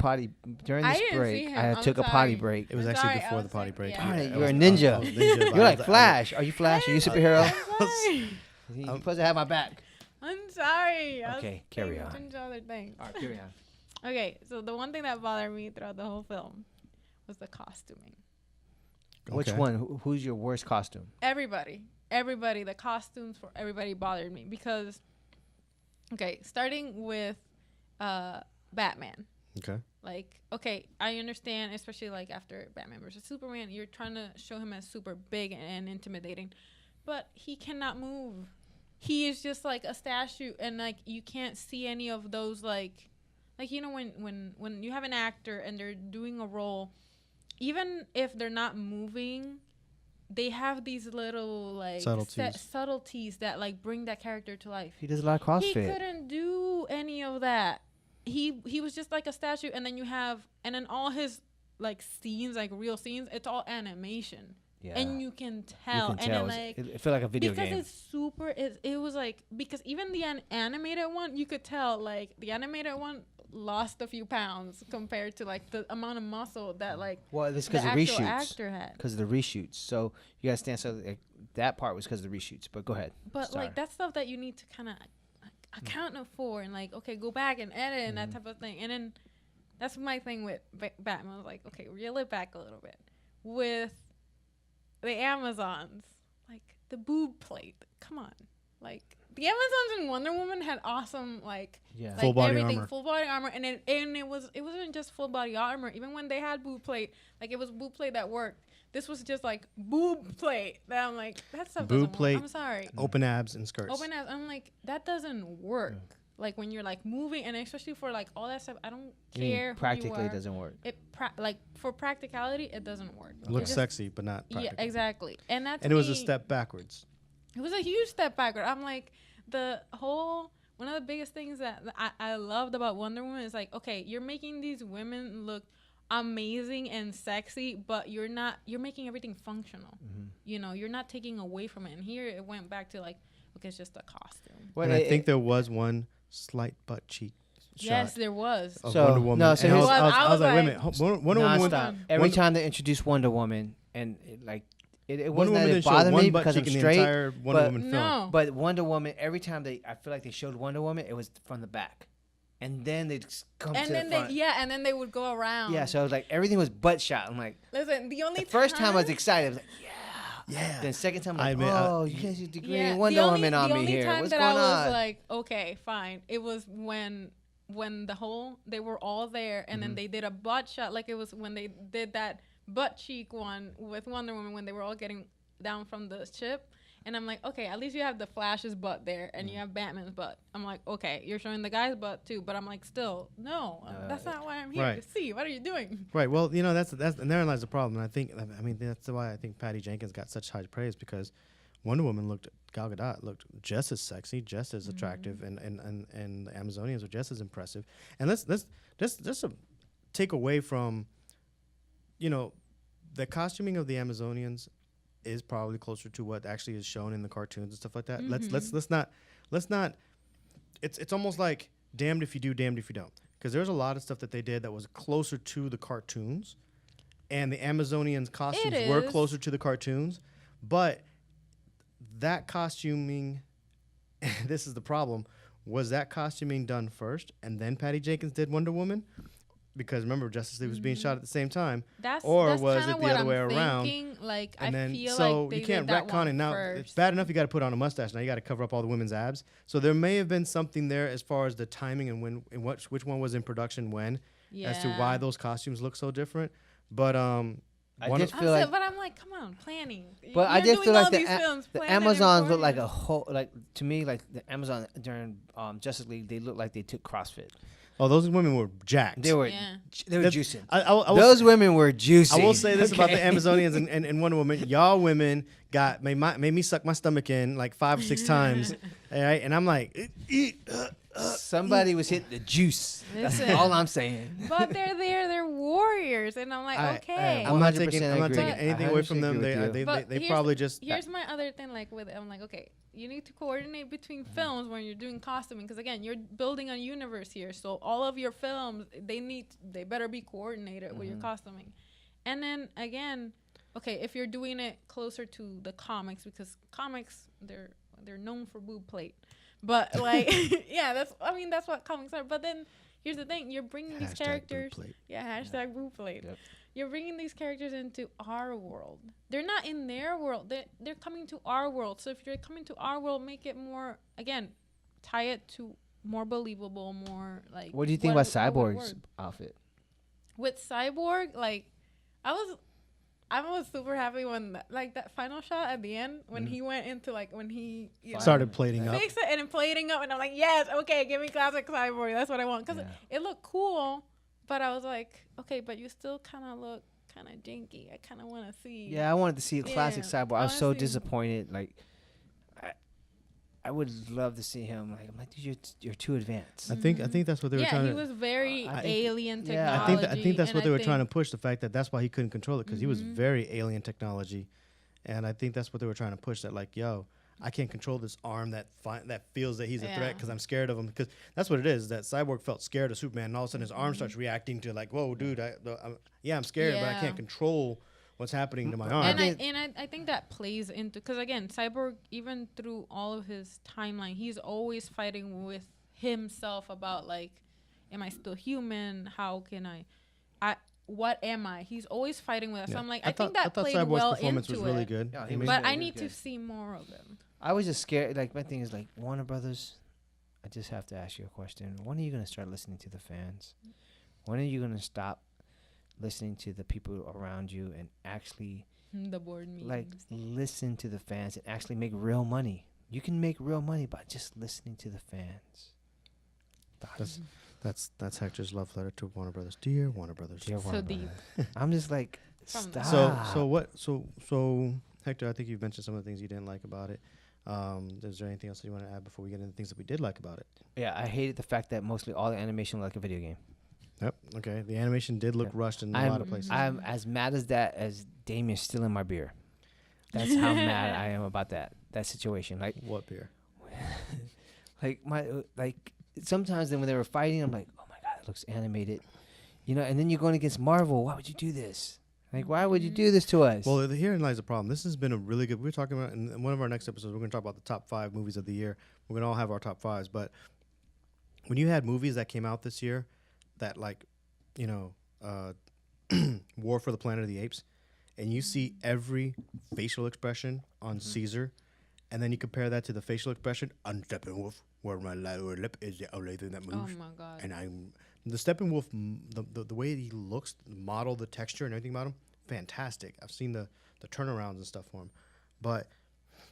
I
break.
didn't see him.
I took a
I'm
potty
sorry.
break.
It was
I'm
actually
sorry,
before
I
the
was
potty
like,
break.
yeah.
Darn it,
I
you're a
was-
ninja.
I was ninja,
You're like
but
Flash. Are you Flash? Are you a superhero?
I'm sorry.
You're supposed to have my back.
I'm sorry. I was
Okay, carry
thinking
on.
bunch of other things.
All right, carry on.
Okay, so the one thing that bothered me throughout the whole film was the costuming.
Which
Okay.
one? Who's your worst costume?
Everybody, the costumes for everybody bothered me because, okay, starting with Batman.
Okay.
Like, okay, I understand, especially like after Batman versus Superman, you're trying to show him as super big and intimidating, but he cannot move. He is just like a statue, and like you can't see any of those like you know when you have an actor and they're doing a role, even if they're not moving, they have these little like subtleties that like bring that character to life.
He does a lot of CrossFit.
He couldn't do any of that. He was just like a statue, and then all his like scenes, like real scenes, it's all animation.
Yeah.
And you can tell.
And then
like
it felt like a video
because
game.
it's super it was like, because even the animated one, you could tell like the animated one lost a few pounds compared to like the amount of muscle that like
Well, it's because
the
of
actual
reshoots.
actor had.
Because of the reshoots. So you gotta stand. So like, that part was because of the reshoots. But go ahead.
But
Sorry.
like that's stuff that you need to kind of account for, and like, okay, go back and edit and that type of thing. And then that's my thing with Batman. I was like, okay, reel it back a little bit with the Amazons, like the boob plate. Come on, like the Amazons and Wonder Woman had awesome like
Full body
everything,
armor.
full body armor, and it wasn't just full body armor. Even when they had boob plate, like it was boob plate that worked. This was just like boob plate that I'm like, that stuff
Boob
doesn't
plate,
work. I'm sorry.
Open abs and skirts.
Open abs. I'm like, that doesn't work. Like when you're like moving, and especially for like all that stuff, I don't
You mean
care.
practically
who you
it
are.
doesn't work.
It like for practicality, it doesn't work.
It looks
just-
sexy, but not practical.
Yeah, exactly. And that's
And it was a step backwards.
It was a huge step backward. I'm like, one of the biggest things that I loved about Wonder Woman is like, okay, you're making these women look amazing and sexy, but you're making everything functional. You know, you're not taking away from it. And here it went back to like, okay, it's just a costume.
Well,
And I think there was one slight butt cheek
Yes,
shot
there was.
of
So,
Wonder Woman.
no, so
And
here's-
I was like, wait a minute. Wonder Woman.
nonstop. Every time they introduce Wonder Woman, and it
Wonder
wasn't
Woman
that it
didn't show
bothered
one
me
butt
because I'm
cheek in the
straight.
entire Wonder
but-
Woman film.
No.
But Wonder Woman, every time I feel like they showed Wonder Woman, it was from the back, and then they just come to
And
the
then
front.
and then they would go around.
Yeah, so it was like everything was butt shot. I'm like,
Listen, the
the first time I was excited. I was like,
Yeah.
Then second time,
I
like,
admit,
oh, you guys are
Yeah,
degrading Wonder Woman on me here.
The only time
What's
that
going
I was
on?
like, okay, fine. It was when they were all there, and then they did a butt shot. Like it was when they did that butt cheek one with Wonder Woman when they were all getting down from the ship. And I'm like, okay, at least you have the Flash's butt there, and you have Batman's butt. I'm like, okay, you're showing the guy's butt too, but I'm like, still, no, that's not why I'm here to see. What are you doing?
Right. Well, you know, that's and therein lies the problem. And I mean, that's why I think Patty Jenkins got such high praise, because Wonder Woman Gal Gadot looked just as sexy, just as attractive, and the Amazonians were just as impressive. And let's just take away from, you know, the costuming of the Amazonians is probably closer to what actually is shown in the cartoons and stuff like that. Let's not. It's almost like damned if you do, damned if you don't. Because there's a lot of stuff that they did that was closer to the cartoons, and the Amazonians' costumes were closer to the cartoons. But that costuming, this is the problem, was that costuming done first, and then Patty Jenkins did Wonder Woman? Because remember, Justice League was being shot at the same time,
That's
was it the other way around?
Like,
And
I
then,
feel
so
like they
you can't
did that
retcon
one
it now.
first.
It's bad enough you got to put on a mustache. Now you got to cover up all the women's abs. So there may have been something there as far as the timing and which one was in production when, as to why those costumes look so different. But
I did feel like,
but I'm like, come on, planning.
but I
You're
did
doing
feel
all
like
these films,
the
plan it
Amazons look
beforehand.
like a whole, like to me, like the Amazon during Justice League, they look like they took CrossFit.
oh, those women were jacked.
They were
Yeah.
juicing.
I will
Those women were juicing.
I will say this about the
okay?
Amazonians and Wonder Woman. Y'all women made me suck my stomach in like 5 or 6 times. All right, and I'm like,
Somebody was hitting the juice. That's
Listen.
all I'm saying.
But they're there, they're warriors, and I'm like, okay.
I'm not
100%
taking
agree.
anything
I
away from
100%
them.
agree with you.
They
here's-
probably just
Here's my other thing, like with it, I'm like, okay, you need to coordinate between films when you're doing costuming, because again, you're building a universe here, so all of your films, they better be coordinated with your costuming. And then again, okay, if you're doing it closer to the comics, because comics they're known for boob plate, but like yeah, that's what comics are. But then here's the thing, you're bringing these characters, hashtag boob plate.
Yep.
You're bringing these characters into our world. They're not in their world. They're coming to our world. So if you're coming to our world, make it more, again, tie it to more believable, more like.
What do you think about Cyborg's outfit?
With Cyborg, like, I was super happy when that final shot at the end when he went into when he
started plating up.
fixed it and then plating up, and I'm like, yes, okay, give me classic Cyborg. That's what I want, because it looked cool. But I was like, okay, but you still kind of look kind of janky. I kind of want to see.
Yeah, I wanted to see a classic Cyborg. I was so
honestly.
disappointed. Like, I would love to see him. Like, I'm like, dude, you're too advanced.
I think that's what they were trying
he
to.
was very alien
yeah,
technology.
I think that's what they were trying to push. The fact that that's why he couldn't control it, because he was very alien technology, and I think that's what they were trying to push. That like, yo, I can't control this arm that feels that he's a threat because I'm scared of him. Because that's what it is. That Cyborg felt scared of Superman, and all of a sudden his arm starts reacting to like, whoa, dude, I'm scared, but I can't control what's happening to my arm.
And I think that plays into, because again, Cyborg, even through all of his timeline, he's always fighting with himself about like, am I still human? How can what am I? He's always fighting with us. So I'm like, I think that played
Cyborg's
well
performance
into
was really
it.
good.
Yeah,
But I need to see more of him.
I was just scared. Like, my thing is like, Warner Brothers, I just have to ask you a question. When are you going to start listening to the fans? When are you going to stop listening to the people around you and actually
The board meetings.
like listen to the fans and actually make real money? You can make real money by just listening to the fans.
That's Hector's love letter to Warner Brothers. Dear Warner Brothers.
Dear
So
Warner
deep.
Brothers. I'm just like,
From-
stop.
So Hector, I think you've mentioned some of the things you didn't like about it. Is there anything else that you want to add before we get into things that we did like about it?
Yeah, I hated the fact that mostly all the animation looked like a video game.
Yep. Okay. The animation did look rushed in a lot of places.
I'm as mad as that as Damien's stealing my beer. That's how mad I am about that situation. Like,
what beer?
like sometimes then when they were fighting, I'm like, oh my god, it looks animated, and then you're going against Marvel. Why would you do this? Like, why would you do this to us?
Well, herein lies the problem. This has been a really good. We're talking about in one of our next episodes. We're going to talk about the top 5 movies of the year. We're going to all have our top 5s. But when you had movies that came out this year, that War for the Planet of the Apes, and you see every facial expression on Caesar, and then you compare that to the facial expression on Steppenwolf, where my lower lip is the only thing that moves.
Oh my god.
And the Steppenwolf, the way he looks, the model, the texture, and everything about him, fantastic. I've seen the turnarounds and stuff for him, but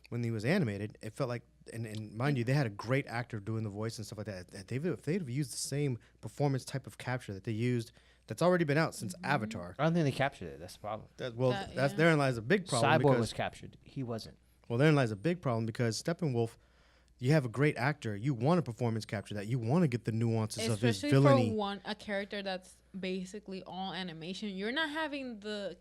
when he was animated, it felt like, and mind you, they had a great actor doing the voice and stuff like that. If they'd have used the same performance type of capture that they used, that's already been out since Avatar.
I don't think they captured it. That's the problem.
Therein lies a big problem.
Cyborg was captured. He wasn't.
Well, therein lies a big problem because Steppenwolf, you have a great actor. You want to performance capture that. You want to get the nuances of his villainy.
Especially for a character that's basically all animation. You're not having the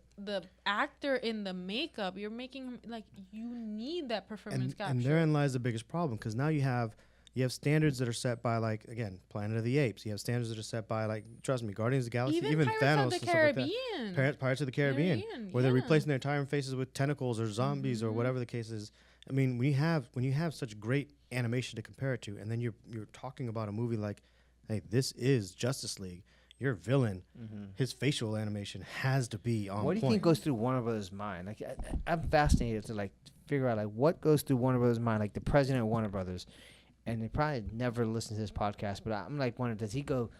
actor in the makeup. You're making him like, you need that performance capture.
And therein lies the biggest problem because now you have standards that are set by, like, again, Planet of the Apes. You have standards that are set by, like, trust me, Guardians of the Galaxy, even
Pirates
Thanos
of the
and stuff
Caribbean.
like that. Pirates of the Caribbean, where they're replacing their entire faces with tentacles or zombies or whatever the case is. I mean, when you have such great animation to compare it to, and then you're talking about a movie like, hey, this is Justice League. Your villain, his facial animation has to be on point.
What do you think goes through Warner Brothers' mind? Like, I'm fascinated to like figure out like what goes through Warner Brothers' mind, like the president of Warner Brothers. And they probably never listen to this podcast, but I'm like wondering, does he go,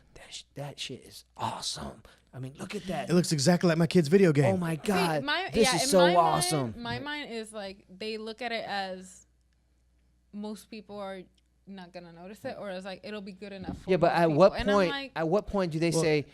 that shit is awesome? I mean, look at that.
It looks exactly like my kid's video game.
Oh my God.
See,
this is so awesome.
My mind is like, they look at it as most people are not going to notice it, or it's like, it'll be good enough for
but at
people.
what point do they say,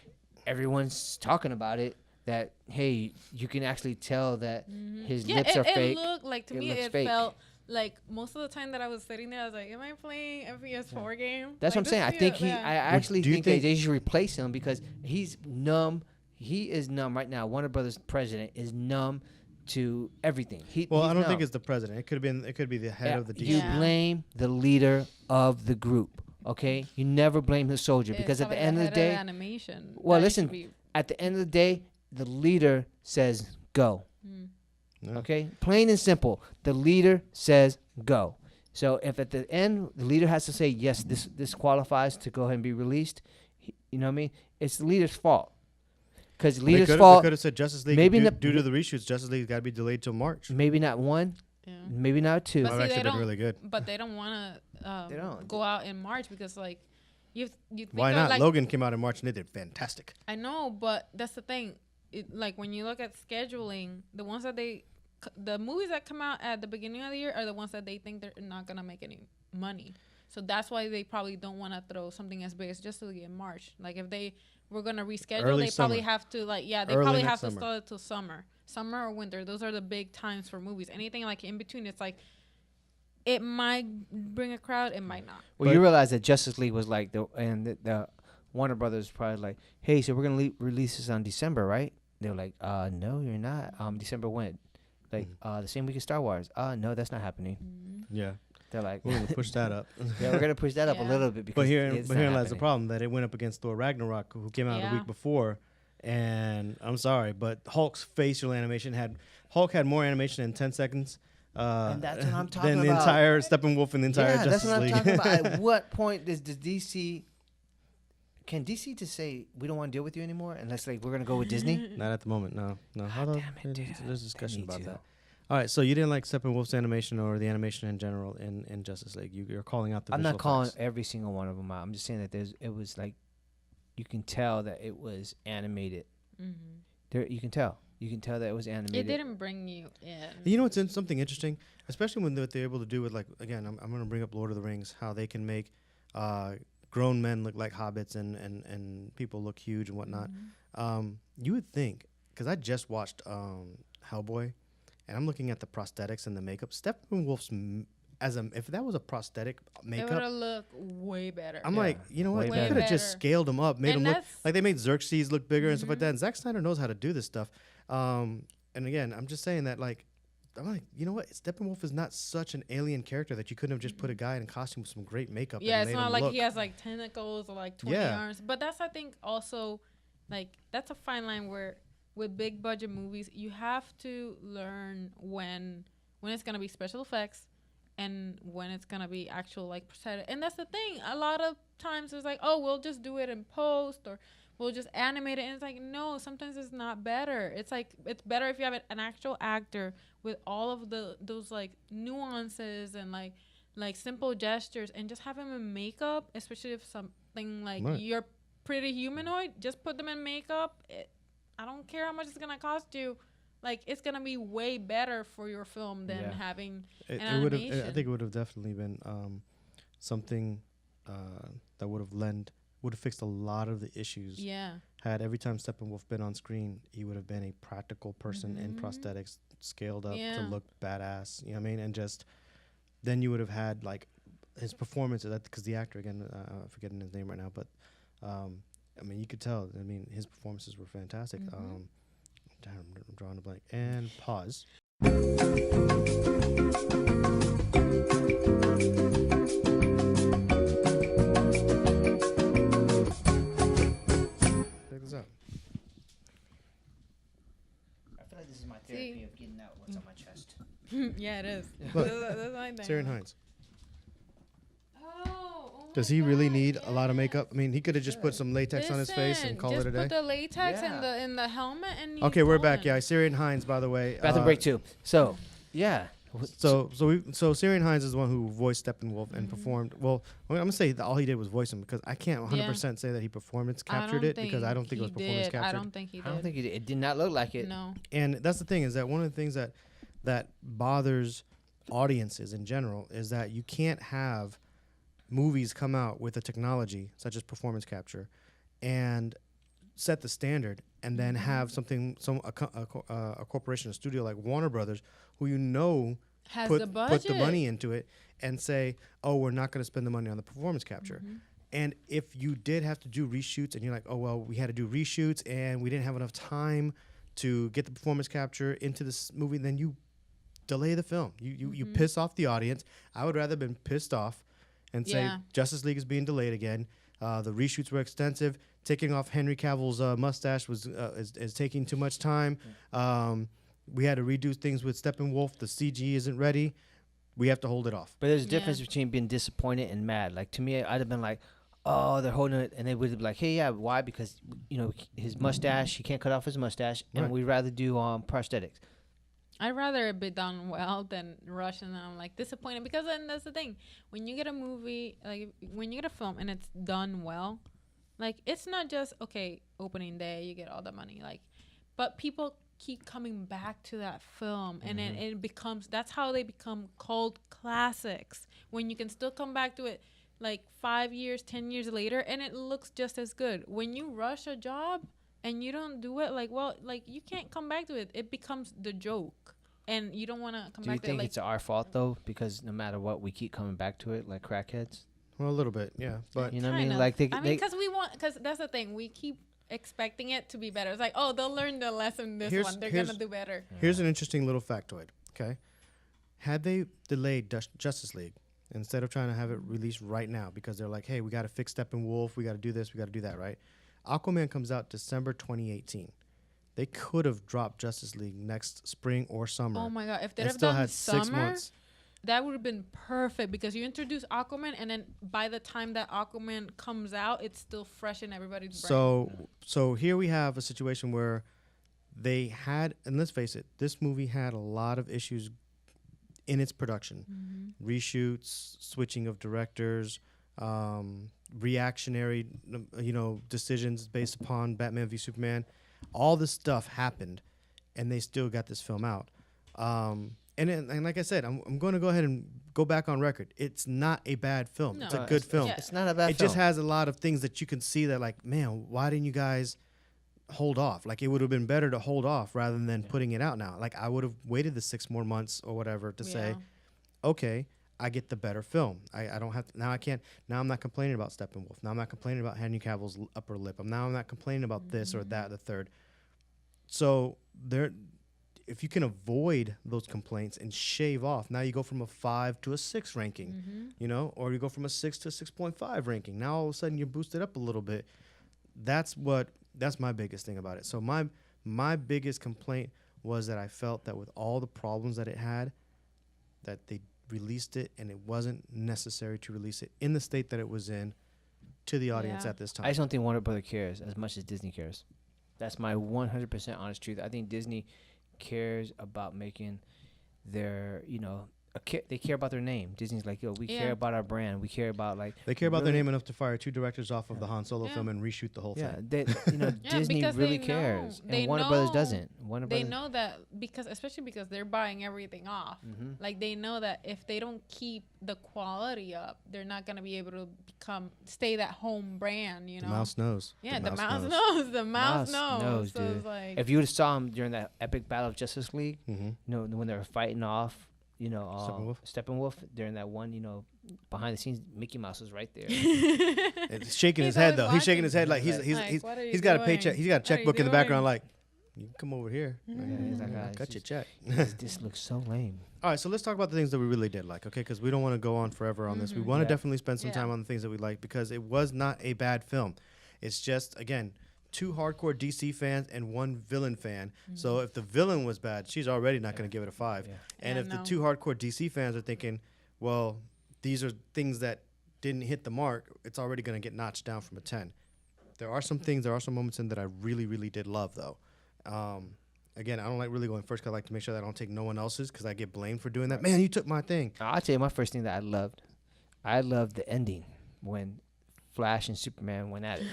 everyone's talking about it, that, hey, you can actually tell that his lips are fake?
It looked like, to me, it felt like most of the time that I was sitting there, I was like, am I playing a PS4 game?
That's
like,
what I'm saying. I think I actually think they should replace him because he's numb. He is numb right now. Warner Brothers president is numb to everything.
I don't think it's the president. It could be the head of the DC.
You blame the leader of the group. Okay, you never blame the soldier because at the end of the day,
animation.
Well, listen. At the end of the day, the leader says go.
Yeah.
Okay, plain and simple. The leader says go. So if at the end the leader has to say yes, this qualifies to go ahead and be released, you know what I mean? It's the leader's fault. Because the leader's fault.
They could have said Justice League.
Maybe
due to the reshoots, Justice League got to be delayed till March.
Maybe not one. Yeah. Maybe not two.
But
that actually been really good.
But they don't want to go out in March because like you think
why not?
Like,
Logan came out in March and they did fantastic.
I know, but that's the thing. Like when you look at scheduling, the movies that come out at the beginning of the year are the ones that they think they're not gonna make any money. So that's why they probably don't want to throw something as big as Justice League in March. Like if they were gonna reschedule,
Probably
have to probably have to start it till summer or winter. Those are the big times for movies. Anything like in between, it's like it might bring a crowd, it might not.
Well, you realize that Justice League was like the Warner Brothers probably like, hey, so we're gonna release this on December, right? They were like, no, you're not. December when? Like the same week as Star Wars. No, that's not happening.
Yeah.
They're like,
we're gonna push that up.
Yeah, we're gonna push that up a little bit because
but here lies the problem that it went up against Thor Ragnarok, who came out the week before, and I'm sorry, but Hulk's facial animation had more animation in 10 seconds.
And that's what I'm talking
than
about.
the entire Steppenwolf and the entire Justice
League.
League.
That's what I'm talking about. At what point does DC? Can DC just say we don't want to deal with you anymore, unless like we're gonna go with Disney?
Not at the moment, no.
God damn it, dude.
There's discussion about that. All right, so you didn't like Steppenwolf's animation or the animation in general in Justice League. You're calling out the.
I'm
visual
not calling
effects.
every single one of them out. I'm just saying that it was like, you can tell that it was animated. There, you can tell that it was animated.
It didn't bring you in.
You know, it's something interesting, especially when they're able to do with, like, again, I'm going to bring up Lord of the Rings, how they can make grown men look like hobbits and people look huge and whatnot. You would think, because I just watched Hellboy, and I'm looking at the prosthetics and the makeup. Steppenwolf's if that was a prosthetic makeup,
it would have looked way better.
I'm like, you know what?
Way
They could have just scaled him up, made him look like they made Xerxes look bigger and stuff like that. And Zack Snyder knows how to do this stuff. And again, I'm just saying that, like, I'm like, you know what? Steppenwolf is not such an alien character that you couldn't have just put a guy in costume with some great makeup.
Yeah,
and
it's
made
not
him
like
look.
he has like tentacles or like 20 arms. But that's, I think, also like that's a fine line where with big budget movies, you have to learn when it's gonna be special effects and when it's gonna be actual like prosthetic. And that's the thing. A lot of times it's like, oh, we'll just do it in post, or we'll just animate it. And it's like, no, sometimes it's not better. It's like, it's better if you have an actual actor with all of those like nuances and like simple gestures, and just have him in makeup, especially if something like
Right.
you're pretty humanoid, just put them in makeup. I don't care how much it's gonna cost you. Like, it's gonna be way better for your film than
Yeah.
having
It
an
would have.
animation.
I think it would have definitely been something that would have fixed a lot of the issues.
Yeah.
Had every time Steppenwolf been on screen, he would have been a practical person in prosthetics, scaled up to look badass. You know what I mean? And just then you would have had like his performance. Because the actor again, I'm forgetting his name right now, but I mean, you could tell. I mean, his performances were fantastic. Damn, I'm drawing a blank. And pause. Check this out.
I feel like this is my therapy of getting out what's on my chest.
Yeah, it is.
Look,
That's my thing.
Syrian Hines.
Oh
Does
my
he really
God,
need a lot of
yes.
makeup? I mean, he could have just put some latex on his face and call it a
Just
day.
put the latex
Yeah.
in the helmet and he's
Okay, we're back.
golden.
Yeah, Syrian Hines, by the way.
Bathroom break 2. So, yeah.
So Syrian Hines is the one who voiced Steppenwolf and performed. Well, I'm gonna say that all he did was voice him, because I can't 100% say that he performance captured it, because I don't think it was performance captured.
I don't think he did.
I don't think it did not look like it.
No.
And that's the thing, is that one of the things that bothers audiences in general is that you can't have movies come out with a technology such as performance capture and set the standard, and then have a corporation, a studio like Warner Brothers, who
Has
put
the budget.
the money into it, and say, oh, we're not going to spend the money on the performance capture. And if you did have to do reshoots, and you're like, oh, well, we had to do reshoots and we didn't have enough time to get the performance capture into this movie, then you delay the film. You piss off the audience. I would rather have been pissed off and say Justice League is being delayed again. The reshoots were extensive. Taking off Henry Cavill's mustache is taking too much time. We had to redo things with Steppenwolf. The CG isn't ready. We have to hold it off.
But there's a difference between being disappointed and mad. Like, to me, I'd have been like, oh, they're holding it. And they would be like, hey, yeah, why? Because, his mustache, he can't cut off his mustache. And we'd rather do prosthetics.
I'd rather it be done well than rush, and I'm like disappointed, because then that's the thing. When you get a movie, like when you get a film and it's done well, like it's not just okay, opening day, you get all the money, like, but people keep coming back to that film, and then it becomes, that's how they become cult classics, when you can still come back to it like 5 years, 10 years later, and it looks just as good. When you rush a job and you don't do it like well, like you can't come back to it. It becomes the joke, and you don't want to come
Do you
back to it.
think
Like,
it's our fault, though? Because no matter what, we keep coming back to it like crackheads?
Well, a little bit, yeah. But
You know what I
kind
mean?
of.
Like,
because that's the thing. We keep expecting it to be better. It's like, oh, they'll learn the lesson this one. They're gonna do better.
here's an interesting little factoid. Okay, had they delayed Justice League instead of trying to have it released right now, because they're like, hey, we got to fix Steppenwolf, we got to do this, we got to do that, right? Aquaman comes out December 2018. They could have dropped Justice League next spring or summer.
Oh my god! If they'd
and
have
still
done
had
summer,
6 months.
that would have been perfect, because you introduce Aquaman, and then by the time that Aquaman comes out, it's still fresh in everybody's brain.
So here we have a situation where they had, and let's face it, this movie had a lot of issues in its production. Reshoots, switching of directors, reactionary, decisions based upon Batman v Superman. All this stuff happened, and they still got this film out. And like I said, I'm going to go ahead and go back on record. It's not a bad film.
No.
It's a good film.
yeah.
It's not a bad
It
film.
just has a lot of things that you can see that, like, man, why didn't you guys hold off? Like, it would have been better to hold off rather than putting it out now. Like, I would have waited the 6 more months or whatever to say, okay, I get the better film. I don't have to, now I can't, now I'm not complaining about Steppenwolf. Now I'm not complaining about Henry Cavill's upper lip. I'm not complaining about this or that, the third. So if you can avoid those complaints and shave off, now you go from a 5 to a 6 ranking, or you go from a 6 to a 6.5 ranking. Now all of a sudden you're boosted up a little bit. That's my biggest thing about it. So my biggest complaint was that I felt that with all the problems that it had, that they released it and it wasn't necessary to release it in the state that it was in to the audience
Yeah.
at this time.
I just don't think Warner Brother cares as much as Disney cares. That's my 100% honest truth. I think Disney cares about making their, they care about their name. Disney's like, yo, we
Yeah.
care about our brand. We care about like.
They care about their
really-
name enough to fire 2 directors off of the Han Solo
Yeah.
film and reshoot the whole
Yeah,
thing.
they, Disney
because
really
they
cares,
know- they
and Warner Brothers
know-
doesn't. Warner
They
Brothers.
know that especially because they're buying everything off.
Mhm.
Like they know that if they don't keep the quality up, they're not gonna be able to stay that home brand. You
The
know.
mouse knows.
Yeah,
The
the
mouse
mouse
knows.
knows. The mouse knows. So
dude.
it's like,
If you would have saw him during that epic battle of Justice League,
Mm-hmm.
when they were fighting off,
Steppenwolf?
Steppenwolf during that one, behind the scenes, Mickey Mouse was right there.
It's shaking his
He's
head
always
though. He's shaking his head like
watching.
he's
What are you
he's got a
doing?
paycheck. He's got a
What are you
checkbook in the background.
doing?
Like, you can come over here.
Yeah, he's like,
I
it's
got your
just-
check.
this looks so lame.
All right, so let's talk about the things that we really did like, okay? Because we don't want to go on forever on this. We want to
Yeah.
definitely spend some
Yeah.
time on the things that we like because it was not a bad film. It's just, again, 2 hardcore DC fans and 1 villain fan. So if the villain was bad, she's already not going to give it a 5.
Yeah.
And
Yeah,
if the
no.
2 hardcore DC fans are thinking, well, these are things that didn't hit the mark, it's already going to get notched down from a 10. There are some moments in that I really, really did love, though. Again, I don't like really going first because I like to make sure that I don't take no one else's because I get blamed for doing that. Man, you took my thing.
I'll tell you my first thing that I loved the ending when Flash and Superman went at it.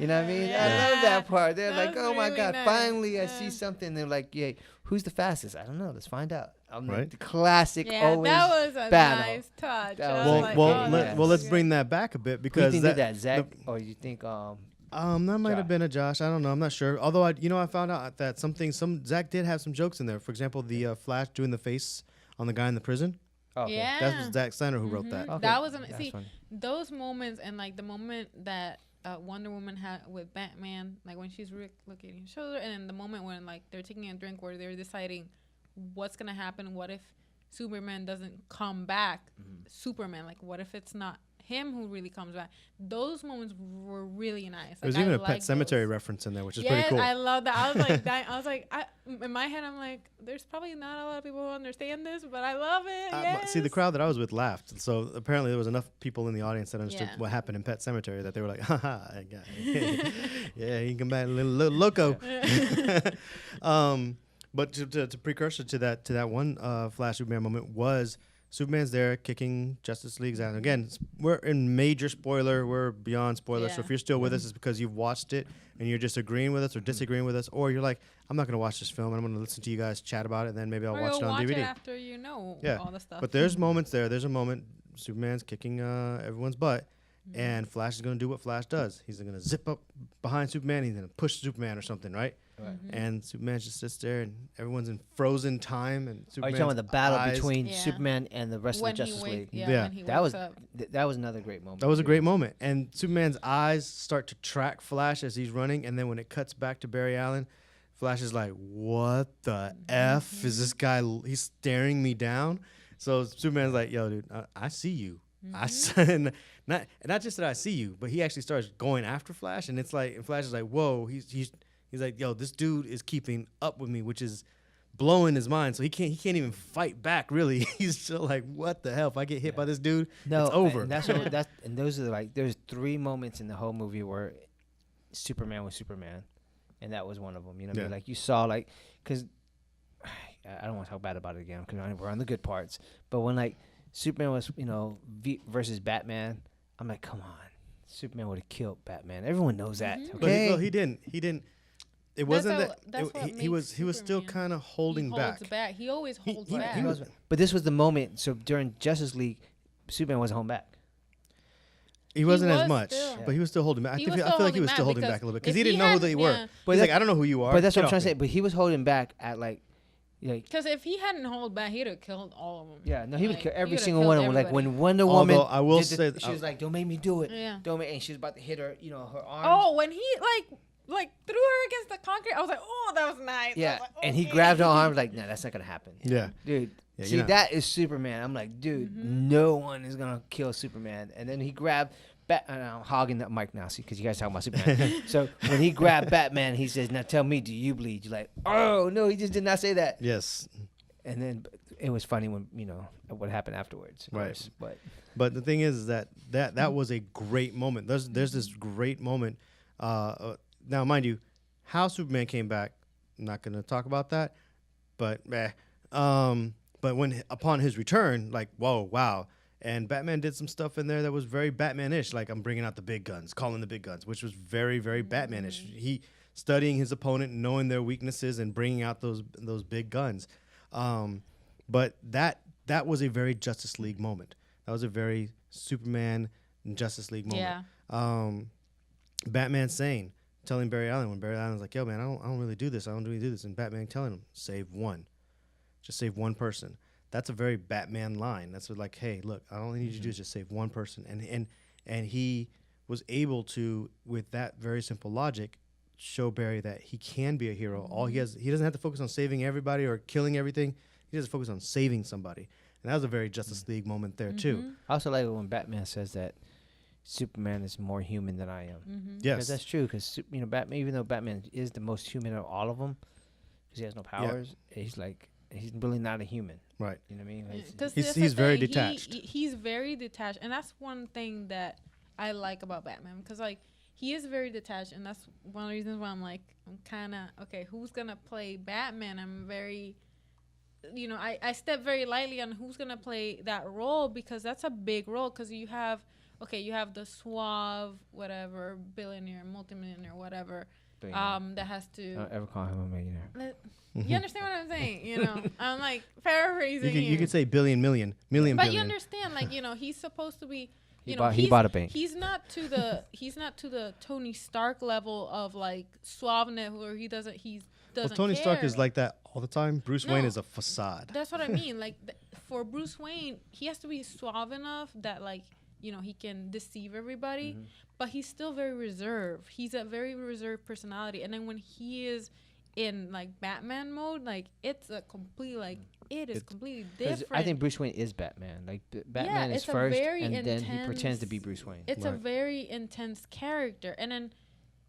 You know what I mean? I love that part. They're
That
like,
was
oh my
really
God,
nice.
finally I see
Yeah.
something. They're like, yeah, who's the fastest? I don't know. Let's find out. I'm
Right.
like, the classic
Yeah,
always.
that was a
battle.
nice touch.
That
I
was
was
Well,
like,
like,
yeah.
oh, that's
let's
good.
bring that back a bit
Who do you
because
think did that, Zach? Or you think
that might have
Josh?
been a Josh. I don't know. I'm not sure. Although I found out that Zach did have some jokes in there. For example, the Flash doing the face on the guy in the prison.
okay.
Yeah.
That was Zack Snyder who wrote that.
Mhm.
Okay,
That was
that's
see
funny.
those moments and like the moment that Wonder Woman had with Batman, like when she's looking at his shoulder, and then the moment when like they're taking a drink where they're deciding what's gonna happen. What if Superman doesn't come back? Superman, like what if it's not him who really comes back? Those moments were really nice.
There's
Like,
even
I
a Pet
like
Cemetery
those.
reference in there, which is
Yes,
pretty cool.
I love that. I was like, in my head, I'm like, there's probably not a lot of people who understand this, but I love it. Yes.
See, the crowd that I was with laughed. So apparently there was enough people in the audience that understood
Yeah.
what happened in Pet Cemetery that they were like, haha, I got it. Yeah, he can come back a little loco. But to precursor to that one Flash Superman moment was Superman's there kicking Justice League's ass. Again, we're in major spoiler. We're beyond spoiler. So
Yeah.
if you're still with us, it's because you've watched it and you're just agreeing with us or disagreeing with us, or you're like, I'm not going to watch this film and I'm going to listen to you guys chat about it, and then maybe I'll
Or
watch
you'll
it on
watch
DVD.
it after you know
Yeah,
all the stuff.
But there's moments there. There's a moment Superman's kicking everyone's butt, and Flash is going to do what Flash does. He's going to zip up behind Superman. He's going to push Superman or something, right?
Right.
And Superman just sits there, and everyone's in frozen time. And
Are you
Superman's
talking about the battle
eyes-
between
Yeah.
Superman and the rest
when
of the
he
Justice
wakes,
League?
yeah,
Yeah.
when he
That was
wakes up.
that was another great moment.
That was a great moment. And Superman's eyes start to track Flash as he's running, and then when it cuts back to Barry Allen, Flash is like, "What the f is this guy? He's staring me down." So Superman's like, "Yo, dude, I see you. I and not just that I see you, but he actually starts going after Flash, and it's like, and Flash is like, "Whoa!" He's like, "Yo, this dude is keeping up with me," which is blowing his mind. So he can't even fight back. Really, he's still like, "What the hell? If I get hit by this dude,
No,
it's over."
And and those are like there's 3 moments in the whole movie where Superman was Superman, and that was one of them. You know what I mean?
Yeah.
Like you saw because I don't want to talk bad about it again because we're on the good parts. But when like Superman was versus Batman, I'm like, come on, Superman would have killed Batman. Everyone knows that.
But
Okay,
he didn't. It wasn't that.
That's what
He was still
Superman.
kind of holding
he
back.
holds back. He always holds
he-
back.
he was-
but this was the moment. So during Justice League, Superman wasn't home back.
He wasn't as
was
much,
still.
but he was still holding back.
He
I
was
feel
still
like he was
holding
still
back
holding
because
back a little bit because
if
he didn't
he
know who they
hadn't-
were.
yeah.
But
He's like,
that-
I don't know who you are.
But that's what
Get
I'm trying to
off
say.
me.
But he was holding back at like
Because if he hadn't held back, he'd have killed all of them.
yeah, no, he would
Like,
kill
he
every
would've
single
killed
one of them. Like
everybody.
when Wonder Woman,
Although I will
did the-
say
she was like, "Don't make me do it."
Yeah.
Don't make. And she was about to hit her, her arms.
Oh, when he like threw her against the concrete, I was like, oh, that was nice. I was
Yeah,
like,
and he
okay.
grabbed her arm like, "No, that's not gonna happen."
Yeah.
Dude.
Yeah,
See,
you're not-
that is Superman. I'm like, dude, no one is gonna kill Superman. And then he grabbed. I'm hogging that mic now, see, because you guys talking about Superman. So when he grabbed Batman, he says, "Now tell me, do you bleed?" You're like, "Oh no, he just did not say that."
Yes.
And then it was funny when what happened afterwards. Of
Right.
course,
But the thing is that was a great moment. There's this great moment. Now, mind you, how Superman came back, I'm not going to talk about that. But but when upon his return, like, whoa, wow. And Batman did some stuff in there that was very Batman-ish, like I'm bringing out the big guns, calling the big guns, which was very, very Batman-ish. He studying his opponent, knowing their weaknesses, and bringing out those big guns. But that was a very Justice League moment. That was a very Superman and Justice League moment.
Yeah.
Batman saying, telling Barry Allen, when Barry Allen's like, yo, man, I don't really do this. I don't really do this. And Batman telling him, save one. Just save one person. That's a very Batman line. That's like, hey, look, all I need you to do is just save one person. And he was able to, with that very simple logic, show Barry that he can be a hero. All he doesn't have to focus on saving everybody or killing everything. He has to focus on saving somebody. And that was a very Justice League moment there too.
I also like it when Batman says that Superman is more human than I am.
Yes,
Because that's true. Because Batman, even though Batman is the most human of all of them, because he has no powers, he's really not a human.
right.
You know what I mean? Like,
'Cause
He's very detached.
He's very detached, and that's one thing that I like about Batman, because like he is very detached, and that's one of the reasons why I'm kind of okay. Who's gonna play Batman? I'm very, I step very lightly on who's gonna play that role, because that's a big role. Because you have the suave whatever billionaire, multimillionaire, whatever. That has to.
Don't ever call him a millionaire.
You understand what I'm saying? I'm like paraphrasing.
You could say billion, million,
but
billion.
you understand, he's supposed to be.
He bought a bank.
He's not to the Tony Stark level of like suaveness, where he doesn't.
Well, Tony Stark is like that all the time. Bruce Wayne
No.
is a facade.
That's what I mean. Like for Bruce Wayne, he has to be suave enough that he can deceive everybody, but he's still very reserved. He's a very reserved personality, and then when he is in like Batman mode, like it's a complete it's completely different.
I think Bruce Wayne is Batman. Like Batman is
it's a
first,
very
and then he
intense-
pretends to be Bruce Wayne.
It's a very intense character, and then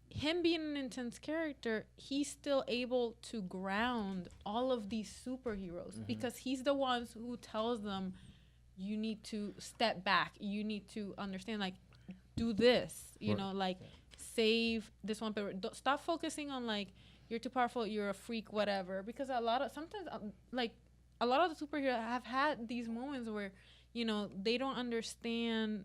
him being an intense character, he's still able to ground all of these superheroes, because he's the ones who tells them, you need to step back, you need to understand, like, do this, save this one person. Stop focusing on like, you're too powerful, you're a freak, whatever, because a lot of the superheroes have had these moments where they don't understand,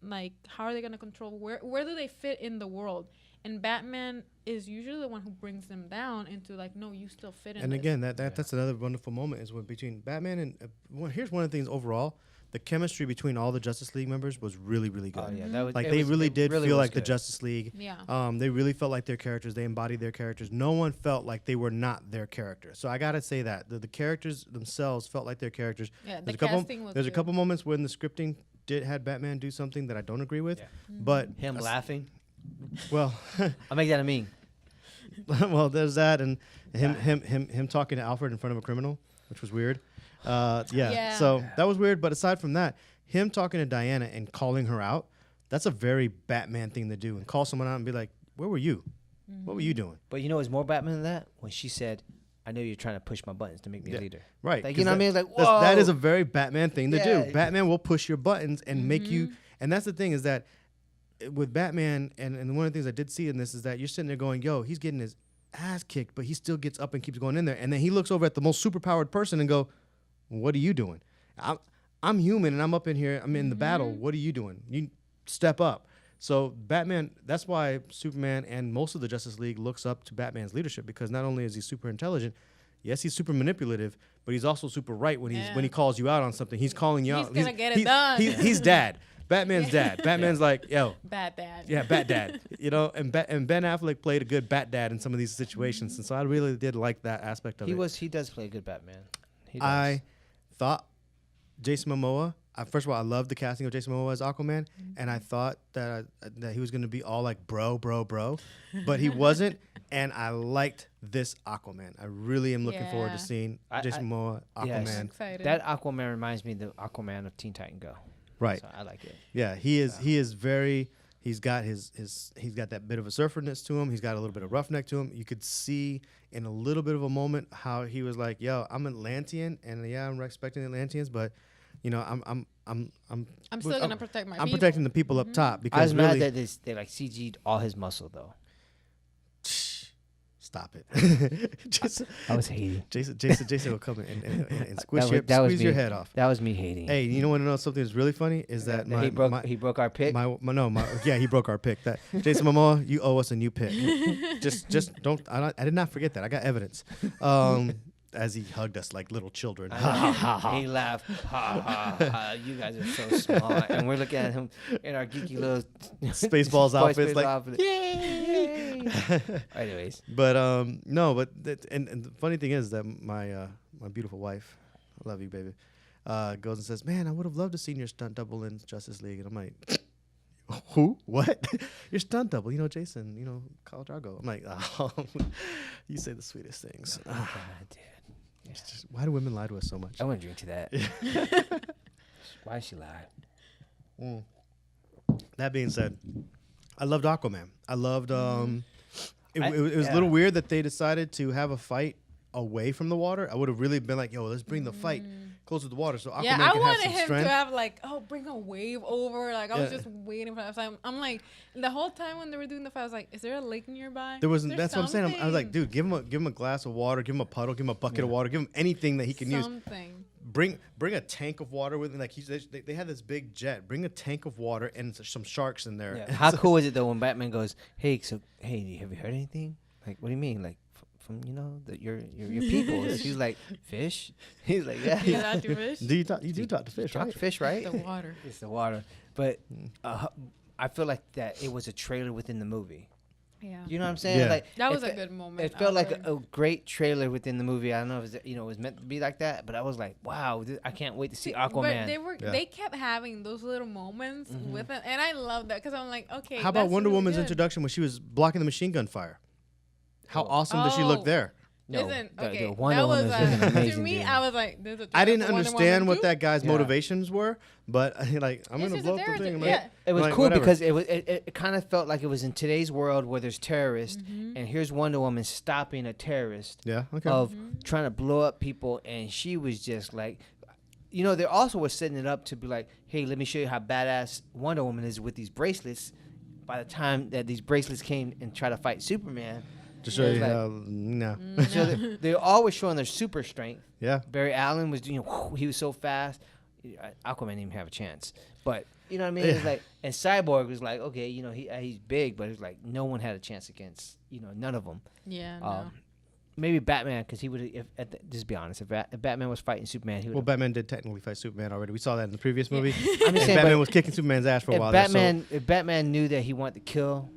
like, how are they going to control, where do they fit in the world. And Batman is usually the one who brings them down into like, no, you still fit in.
And
this.
again, that's another wonderful moment is when between Batman and here's one of the things overall, the chemistry between all the Justice League members was really, really good.
Oh yeah, that was
Like
it
they
was-
really
it
did
really
feel
was
like the
good.
Justice League.
Yeah.
They really felt like their characters. They embodied their characters. No one felt like they were not their character. So I gotta say that the characters themselves felt like their characters.
Yeah, the
There's a couple.
casting was
There's a
good.
couple moments when the scripting had Batman do something that I don't agree with,
Yeah.
but
Him laughing.
well,
I'll make that a meme.
well, there's that, and him talking to Alfred in front of a criminal, which was weird.
Yeah.
So that was weird. But aside from that, him talking to Diana and calling her out, that's a very Batman thing to do. And call someone out and be like, "Where were you? What were you doing?"
But you know what's more Batman than that? When she said, I know you're trying to push my buttons to make me a leader.
Right.
Like,
'cause
you know what I mean? Like, whoa.
that is a very Batman thing to
Yeah.
do. Batman will push your buttons and make you. And that's the thing is that with Batman, and one of the things I did see in this is that you're sitting there going, yo, he's getting his ass kicked, but he still gets up and keeps going in there. And then he looks over at the most superpowered person and go, what are you doing? I'm human and I'm up in here. I'm in the battle. What are you doing? You step up. So Batman, that's why Superman and most of the Justice League looks up to Batman's leadership, because not only is he super intelligent, yes, he's super manipulative, but he's also super right when when he calls you out on something. He's calling you out.
He's gonna get it done.
He's dad. Batman's dad. Batman's like, yo,
Bad dad.
yeah, Bat Dad. And Ben Affleck played a good Bat Dad in some of these situations, and so I really did like that aspect of it.
He does play a good Batman. He does.
I thought Jason Momoa. First of all, I loved the casting of Jason Momoa as Aquaman, and I thought that he was going to be all like bro, but he wasn't, and I liked this Aquaman. I really am looking forward
Yeah.
to seeing
I-
Jason Momoa Aquaman.
Yes.
I'm excited.
That Aquaman reminds me of the Aquaman of Teen Titan Go.
Right.
So I like it.
Yeah, he is very He's got he's got that bit of a surferness to him. He's got a little bit of roughneck to him. You could see in a little bit of a moment how he was like, "Yo, I'm Atlantean, and yeah, I'm respecting Atlanteans, but you know, I'm
still gonna protect my.
I'm
people.
protecting the people up top
I
because
was
really,
mad that they like CG'd all his muscle though.
stop it.
I was hating.
Jason will come in and squish
That was
squeeze
me.
your head off.
That was me hating.
Hey, you know what? Know something that's really funny is that
he broke our pick.
Yeah, he broke our pick. That Jason Momoa, you owe us a new pick. just don't. I did not forget that. I got evidence. As he hugged us like little children.
He laughed. Ha, ha, ha. You guys are so smart. And we're looking at him in our geeky little
Spaceballs outfits, like
outfit. Yay! Anyways,
but no, but and the funny thing is that my beautiful wife, I love you, baby, goes and says, "Man, I would have loved to seen your stunt double in Justice League." And I'm like, "Who? What? Your stunt double? You know, Jason? You know, Khal Drogo?" I'm like, "Oh, you say the sweetest things."
oh, God, dude.
It's just, why do women lie to us so much?
I want to drink to that. Why she lied?
That being said, I loved Aquaman. I loved. It was
yeah.
a little weird that they decided to have a fight away from the water. I would have really been like, "Yo, let's bring the fight close to the water." So Aquaman
Yeah, I
can have
wanted
some
him
strength.
to have like, bring a wave over. Like I was
Yeah.
just waiting for that. So I'm like, the whole time when they were doing the fight, I was like, is there a lake nearby?
There wasn't.
Is
That's what I'm saying. I was like,
something?
dude, give him a glass of water, give him a puddle, give him a bucket of water, give him anything that he can use.
Something.
Bring a tank of water with him. Like they had this big jet. Bring a tank of water and some sharks in there.
Yeah. How cool is it though when Batman goes, "Hey, have you heard anything? Like, what do you mean? Like, from your people?" He's like, "Fish." He's like, "Yeah."
Yeah, that's your fish.
You do talk to fish,
Talk
right?
to fish, right?
The water.
It's the water. But I feel like that it was a trailer within the movie.
Yeah.
You know what I'm saying?
Yeah.
Like
That
it
was a
fe-
good moment.
It felt like
after.
a great trailer within the movie. I don't know if it was meant to be like that, but I was like, wow, I can't wait to see Aquaman.
But they kept having those little moments with it, and I love that because I'm like, okay.
How about
that's
Wonder
really
Woman's
good.
introduction when she was blocking the machine gun fire? How awesome does she look
Oh.
there?
No,
Listen,
the
okay,
Wonder
that was
Woman's an
to
amazing
me.
dude.
I was like, "There's a."
I didn't
Wonder
understand
Woman
what
too?
that guy's
Yeah.
motivations were, but like, I'm
It's
gonna
just
blow
a
up the thing. I'm
terrorist-
like,
It was
like,
cool
whatever.
because it kind of felt like it was in today's world where there's terrorists, and here's Wonder Woman stopping a terrorist
Yeah. Okay.
of trying to blow up people, and she was just like, they also were setting it up to be like, hey, let me show you how badass Wonder Woman is with these bracelets. By the time that these bracelets came and tried to fight Superman,
to show
it was
you
like-
how. No.
so they're always showing their super strength.
Yeah.
Barry Allen was, he was so fast. Aquaman didn't even have a chance. But you know what I mean? It's like, and Cyborg was like, okay, he's big, but it's like no one had a chance against, none of them.
Yeah. No.
Maybe
Batman, because he would have. Just be honest, if Batman was fighting Superman, he would.
Well, Batman did technically fight Superman already. We saw that in the previous movie.
I'm just
And
saying,
Batman
but
was kicking Superman's ass for a
if
while.
If Batman knew that he wanted to kill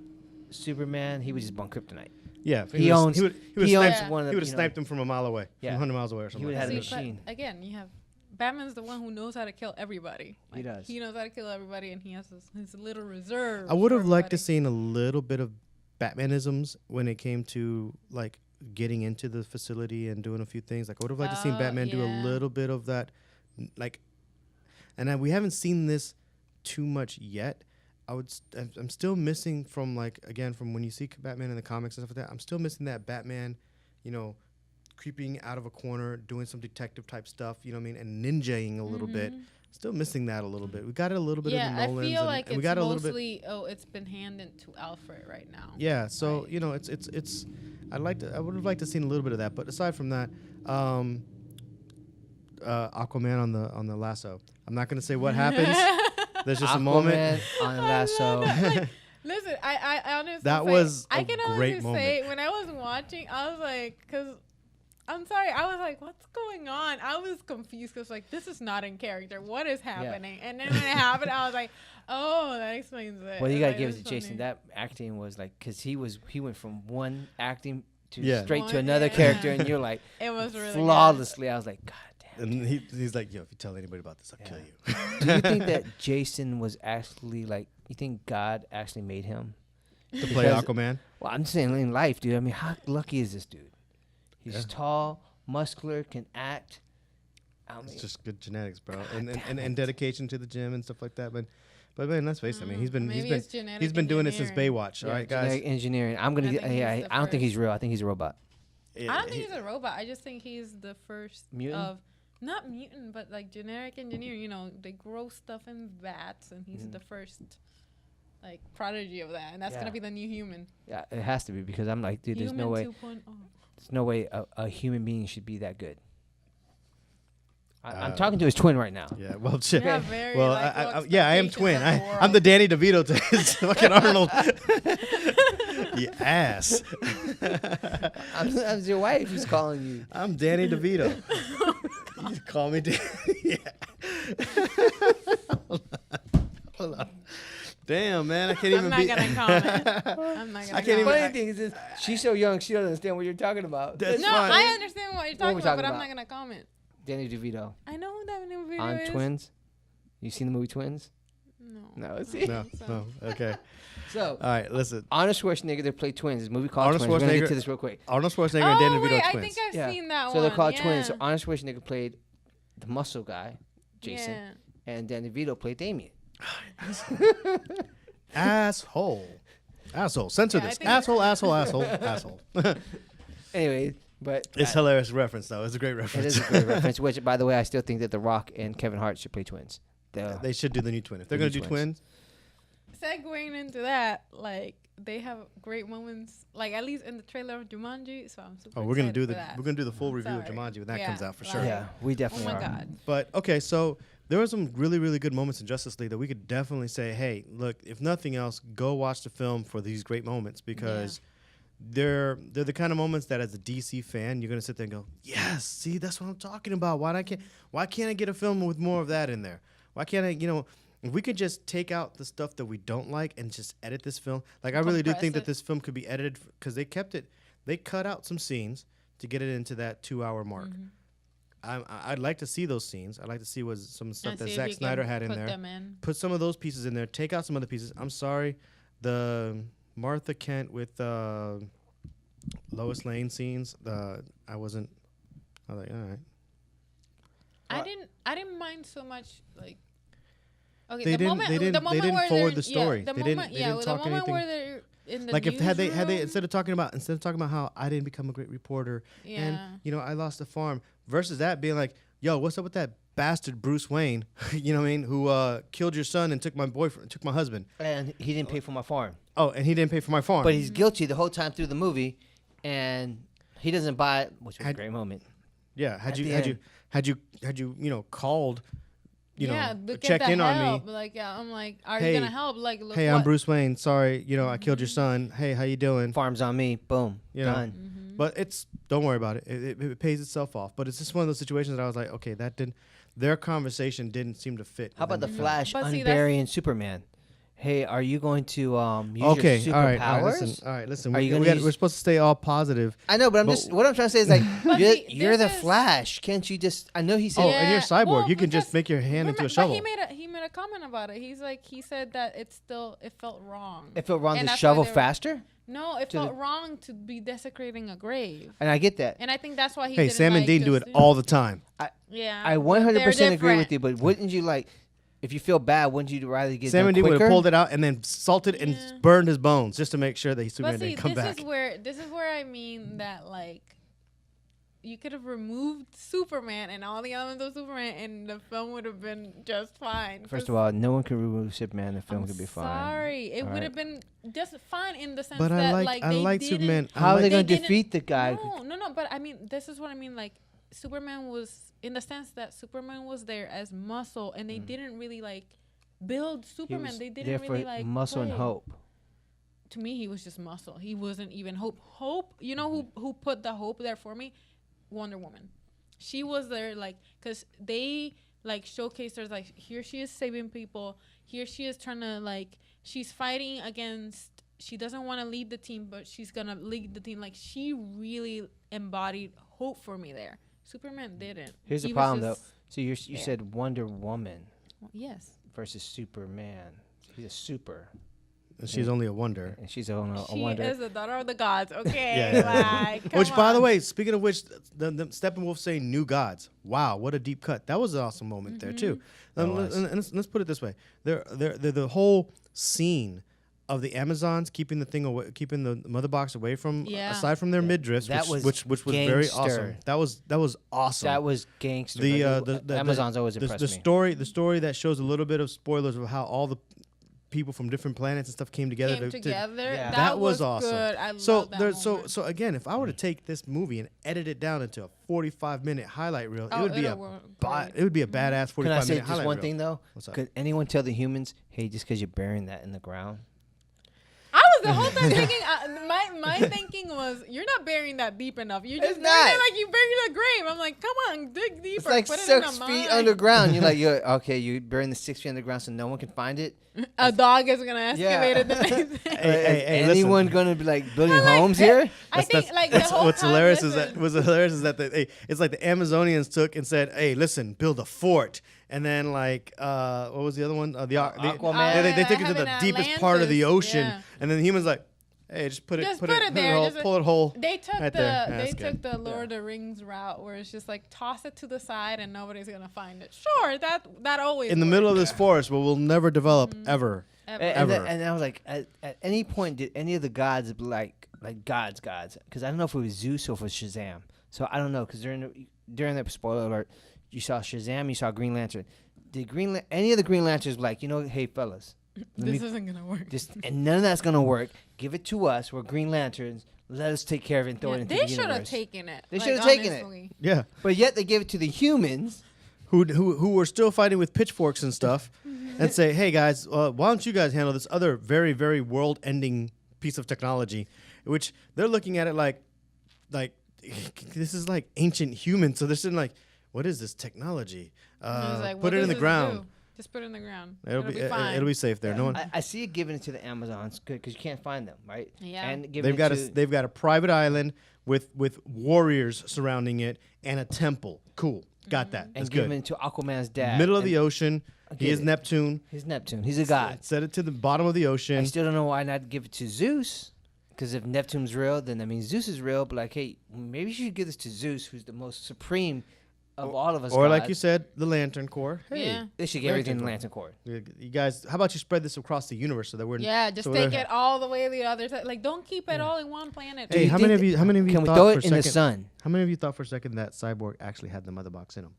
Superman, he would just bump Kryptonite.
Yeah,
He owns
would
he owns
sniped,
one of
he
the,
would have sniped him from a mile away,
Yeah.
from 100 miles away or something.
He would
like
have
that.
had a
See,
machine.
but again, you have Batman's the one who knows how to kill everybody.
He does.
He knows how to kill everybody, and he has his little reserve.
I would have
for
liked to
everybody.
seen a little bit of Batmanisms when it came to like getting into the facility and doing a few things. Like I would have liked to seen
Oh,
Batman do a
yeah.
little bit of that, like. And we haven't seen this too much yet. I'm still missing from from when you see Batman in the comics and stuff like that. I'm still missing that Batman, creeping out of a corner, doing some detective type stuff. You know what I mean, and ninjaing a little bit. Still missing that a little bit. We got it a little bit in
Yeah,
the
I
Nolans,
feel
and,
like
and
it's
we got a little bit.
mostly it's been handed to Alfred right now.
Yeah, so
Right.
it's. I would have liked to seen a little bit of that, but aside from that, Aquaman on the lasso. I'm not gonna say what happens. There's just a moment.
Aquaman on a lasso.
Listen, I honestly
That
say,
was
I
a
can
great
honestly
moment.
say when I was watching, I was like, because I'm sorry, I was like, what's going on? I was confused because like this is not in character. What is happening? And then when it happened, I was like, oh, that explains it.
Well, you
It's
gotta
like,
give it
that's
to Jason.
funny.
That acting was like, because he went from one acting to
Yeah.
straight to
One-
another
yeah.
character, and you're like
It was really
flawlessly. I was like, God damn.
And he's like, yo, if you tell anybody about this, I'll kill you.
Do you think that Jason was actually like? You think God actually made him?
To play
Because-
Aquaman.
Well, I'm saying in life, dude. I mean, how lucky is this dude? He's
Yeah.
tall, muscular, can act.
It's just good genetics, bro, and dedication to the gym and stuff like that. But man, let's face it. I mean, he's been doing it since Baywatch. All right, guys.
Genetic engineering. I'm gonna. I don't think he's real. I think he's a robot.
I don't think he's a robot. I just think he's the first
mutant?
of not mutant, but like genetic engineer. You know, they grow stuff in vats, and he's the first like prodigy of that, and that's gonna be the new human.
Yeah, it has to be because I'm like, dude,
Human
there's no way.
2.0.
There's no way a human being should be that good. I'm talking to his twin right now.
Yeah, well, shit.
Yeah, very,
well,
like,
I am twin.
expectations of the
I'm the
world.
Danny DeVito to his fucking Arnold. You ass.
I'm your wife who's calling you.
I'm Danny DeVito. You call me Danny. Yeah. Hold on. Damn, man, I can't even
I'm
be.
not gonna comment. I'm not gonna.
I can't even-
Funny thing is, this, she's so young, she doesn't understand what you're talking about.
That's
No,
fine.
I understand what you're talking
we
about,
talking
but I'm
about?
not gonna comment.
Danny DeVito
I know who that new video
on
is.
Twins. You seen the movie Twins?
No.
No, see.
No, no, okay.
So
All right, listen.
Arnold Schwarzenegger, they play twins. This movie called
Arnold
Twins. We're gonna
Schwarzenegger-
get to this real quick.
Arnold Schwarzenegger and Danny
Oh
DeVito
wait, I
twins.
think I've seen that
So
one.
they're called
yeah.
twins. So Arnold Schwarzenegger played the muscle guy, Jason,
Yeah.
and Danny DeVito played Damien.
Asshole. Censor
Yeah, I
this.
think-
Asshole.
Anyway, but
It's hilarious reference though. It's a great
it
reference.
is a great reference. Which, by the way, I still think that The Rock and Kevin Hart should play twins.
They should do the new twin. If they're
The
gonna
new
do
twins.
twins,
Segueing into that, like they have great moments, like at least in the trailer of Jumanji. So I'm super.
we're gonna
excited
do
for
the
that.
we're gonna do the full review of
Sorry.
Jumanji when that
Yeah,
comes out for
like-
sure.
Yeah, we
Oh
definitely
my
are.
god.
But okay, so there were some really, really good moments in Justice League that we could definitely say, hey, look, if nothing else, go watch the film for these great moments because they're the kind of moments that as a DC fan, you're gonna sit there and go, yes, see, that's what I'm talking about. Why can't I get a film with more of that in there? Why can't I, if we could just take out the stuff that we don't like and just edit this film, like I really do
Compress
think that
it.
this film could be edited because they cut out some scenes to get it into that 2-hour mark. I'd like to see those scenes. I'd like to see what some stuff
And
that
see if
Zack
you
Snyder
can
had in
put
there.
them in.
Put some of those pieces in there. Take out some other pieces. I'm sorry, the Martha Kent with Lois Lane scenes. I was like, all right.
I didn't mind so much like. Okay,
They
the
didn't-
moment,
they didn't-
the
they
moment
didn't
where
forward
they're-
the story.
Yeah, the
They
moment,
didn't
the
talk
moment
anything.
where they're in the
Like if had they
newsroom,
instead of talking about how I didn't become a great reporter
Yeah.
and I lost a farm versus that being like, yo, what's up with that bastard Bruce Wayne? You know what I mean? Who killed your son and took my boyfriend, took my husband.
And he didn't pay for my farm,
Oh, and he didn't pay for my farm.
but he's guilty the whole time through the movie, and he doesn't buy it, which was a
Had-
great moment.
yeah,
at
had
the
you called,
But
check
get the
in on
help.
me.
Like, I'm like, are
Hey,
you gonna help? Like, look
Hey,
what?
I'm Bruce Wayne. Sorry, I killed your son. Hey, how you doing?
Farm's on me. Boom.
You know.
Done.
But don't worry about it. It pays itself off. But it's just one of those situations that I was like, okay, their conversation didn't seem to fit.
How about the
within
Flash
But see,
unburying Superman? Hey, are you going to use
Okay,
your
all
superpowers?
right, listen.
Are you
We
gonna use-
we're supposed to stay all positive.
I know, but
But-
what I'm trying to say is like
But
you're,
see,
you're the
this is-
Flash. Can't you just? I know he said.
Oh, and you're cyborg.
well,
You can
because
just make your hand into a
But
shovel.
he made a comment about it. He said that it felt wrong.
It felt wrong
And
to
that's why
shovel
they were-
faster,
No, it
to the-
felt wrong to be desecrating a grave.
and I get that.
And I think that's why he.
Hey,
didn't
Sam and
like
Dean do
just
it all the time.
Yeah,
I
but
100%
they're
agree with
different.
you, but wouldn't you like, if you feel bad, wouldn't you rather get
Sam
done
and Dean would
quicker?
have pulled it out and then salted and
Yeah.
burned his bones just to make sure that Superman
But see,
didn't come back.
this is where I mean that like. You could have removed Superman and all the elements of Superman, and the film would have been just fine.
First
'Cause
of all, no one can remove Superman. The film
I'm
could be fine.
sorry, it
All
would
right.
have been just fine in the sense
But
that
I
like
like
they didn't-
Superman. I
How are
like-
they going to
didn't-
defeat the guy?
No. But I mean, this is what I mean. Like, Superman was in the sense that Superman was there as muscle, and they didn't really like build
He
Superman.
was
They
there
didn't
for
really like
muscle and
play.
hope.
To me, he was just muscle. He wasn't even hope. Hope, you know who put the hope there for me? Wonder Woman. She was there like because they like showcased her like here she is saving people. Here she is trying to like she's fighting against. She doesn't want to lead the team, but she's gonna lead the team. Like she really embodied hope for me there. Superman didn't.
Here's the
He was
problem, though.
just-
So you
there.
said Wonder Woman
Yes.
versus Superman. He's a super.
and she's only a wonder.
And she's a
She
wonder.
is the daughter of the gods. Okay,
Yeah.
like, come
Which, by the
on.
way, speaking of which, the Steppenwolf saying new gods. Wow, what a deep cut. That was an awesome moment there too.
That
And
was.
let's put it this way: the whole scene of the Amazons keeping the thing away, keeping the mother box away from,
Yeah.
aside from their midriffs,
That
which was very
gangster.
awesome. That was awesome.
That was gangster.
the
Amazons always
the
impressed me.
story that shows a little bit of spoilers of how all the people from different planets and stuff came together.
Came together.
Yeah.
That was awesome.
Good. I
So
love that
there's
moment.
so again, if I were to take this movie and edit it down into a 45-minute highlight reel,
Oh,
it would be
it'll work great.
it would be a badass 45-minute
Can I say
highlight
just one
reel.
thing though?
What's up?
Could anyone tell the humans, hey, just because you're burying that in the ground?
I was the whole time thinking. My thinking was, you're not burying that deep enough. You just
It's
burying
not.
it like you buried a grave. I'm like, come on, dig deeper.
It's like
Put it in
6
a
feet
mine.
underground. You're like, you're burying the 6 feet underground so no one can find it.
A dog is gonna excavate it. The next day.
Hey,
Is
listen.
anyone gonna be like building
I'm like,
homes here?
I think like the whole
What's
time,
hilarious
listen,
is that it's like the Amazonians took and said, "Hey, listen, build a fort," and then like what was the other one?
Aquaman.
They took it to the
Having
deepest part of the
Atlantis,
ocean,
yeah.
and then the humans like, "Hey, just put it
Just put it there,
whole,
just-
pull it whole."
They took
Right there. Yeah,
they
that's
took
good.
the Lord of the Rings route where it's just like toss it to the side and nobody's gonna find it. Sure, that always
In the middle of
works.
this forest, where we'll never develop ever.
Ever.
And I was like, at any point did any of the gods be like gods? Because I don't know if it was Zeus or if it was Shazam. So I don't know. Because during the spoiler alert, you saw Shazam, you saw Green Lantern. Did any of the Green Lanterns be like, hey fellas,
This isn't gonna work.
and none of that's gonna work. Give it to us. We're Green Lanterns. Let us take care of it and throw
Yeah,
it into
they
the
should
universe.
have taken it.
They
like,
should have taken
honestly.
Yeah,
But yet they gave it to the humans.
who were still fighting with pitchforks and stuff, and say, "Hey guys, why don't you guys handle this other very very world-ending piece of technology?" Which they're looking at it like this is like ancient humans. So they're sitting like, "What is this technology?
And it's like,
Put
what
it in
does
the
this
ground.
do? Just put it in the ground.
It'll be
fine.
it'll be safe there. No one."
I see it giving it to the Amazons because you can't find them, right?
Yeah.
And giving
They've got
it to,
they've got a private island with warriors surrounding it and a temple. Cool, got that.
and
That's
giving
good.
it to Aquaman's dad.
Middle of
and
the ocean. He
get
is
it.
Neptune.
He's Neptune. He's a god.
Set it to the bottom of the
I
ocean.
still don't know why not give it to Zeus. Because if Neptune's real, then that means Zeus is real. But like, hey, maybe you should give this to Zeus, who's the most supreme of all of us.
Or like
gods.
you said, the Lantern Corps. Hey,
Yeah.
They should give everything to
Lantern
Lantern Corps.
you guys, how about you spread this across the universe so that we're
Yeah, just
so
take
we're-
it all the way to the other side. Like, don't keep it all in one planet.
Hey,
you
how
think
many of you
Can we
thought
throw
for
it
a
in the
second-
sun?
How many of you thought for a second that Cyborg actually had the mother box in him?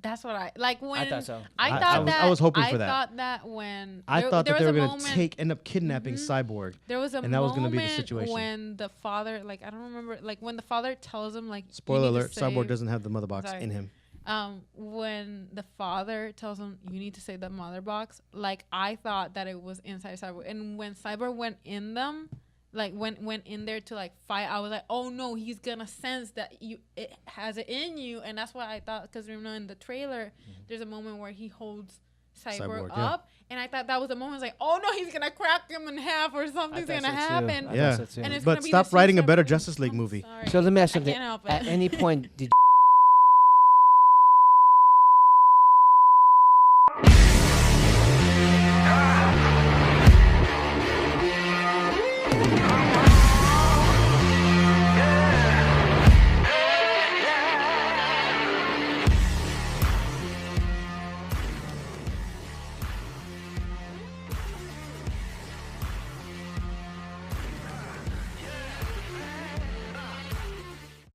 That's what I like when
I thought so.
I
I
thought
was-
that
I was hoping for that.
I thought that when
I thought that they
was
were
a
going to
moment-
end up kidnapping
Mhm.
Cyborg.
There was a
and that was gonna
moment
be the situation.
when the father, like I don't remember, like when the father tells him, like you
Spoiler
need to
alert: Cyborg
save-
doesn't have the mother box
Sorry.
in him.
When the father tells him you need to save the mother box, like I thought that it was inside Cyborg, and when Cyborg went in them, like went in there to like fight, I was like, oh no, he's gonna sense that it has it in you, and that's what I thought. Because remember in the trailer, there's a moment where he holds Cyborg
yeah.
up, and I thought that was the moment. I was like, oh no, he's gonna crack him in half or something's
thought
gonna
so, too.
happen.
I
Yeah.
thought so, too.
And it's
But
gonna be
stop
the same
writing a better
Cyborg.
Justice League
I'm
movie.
sorry.
So let me ask
I
something.
can't help it.
At any point, did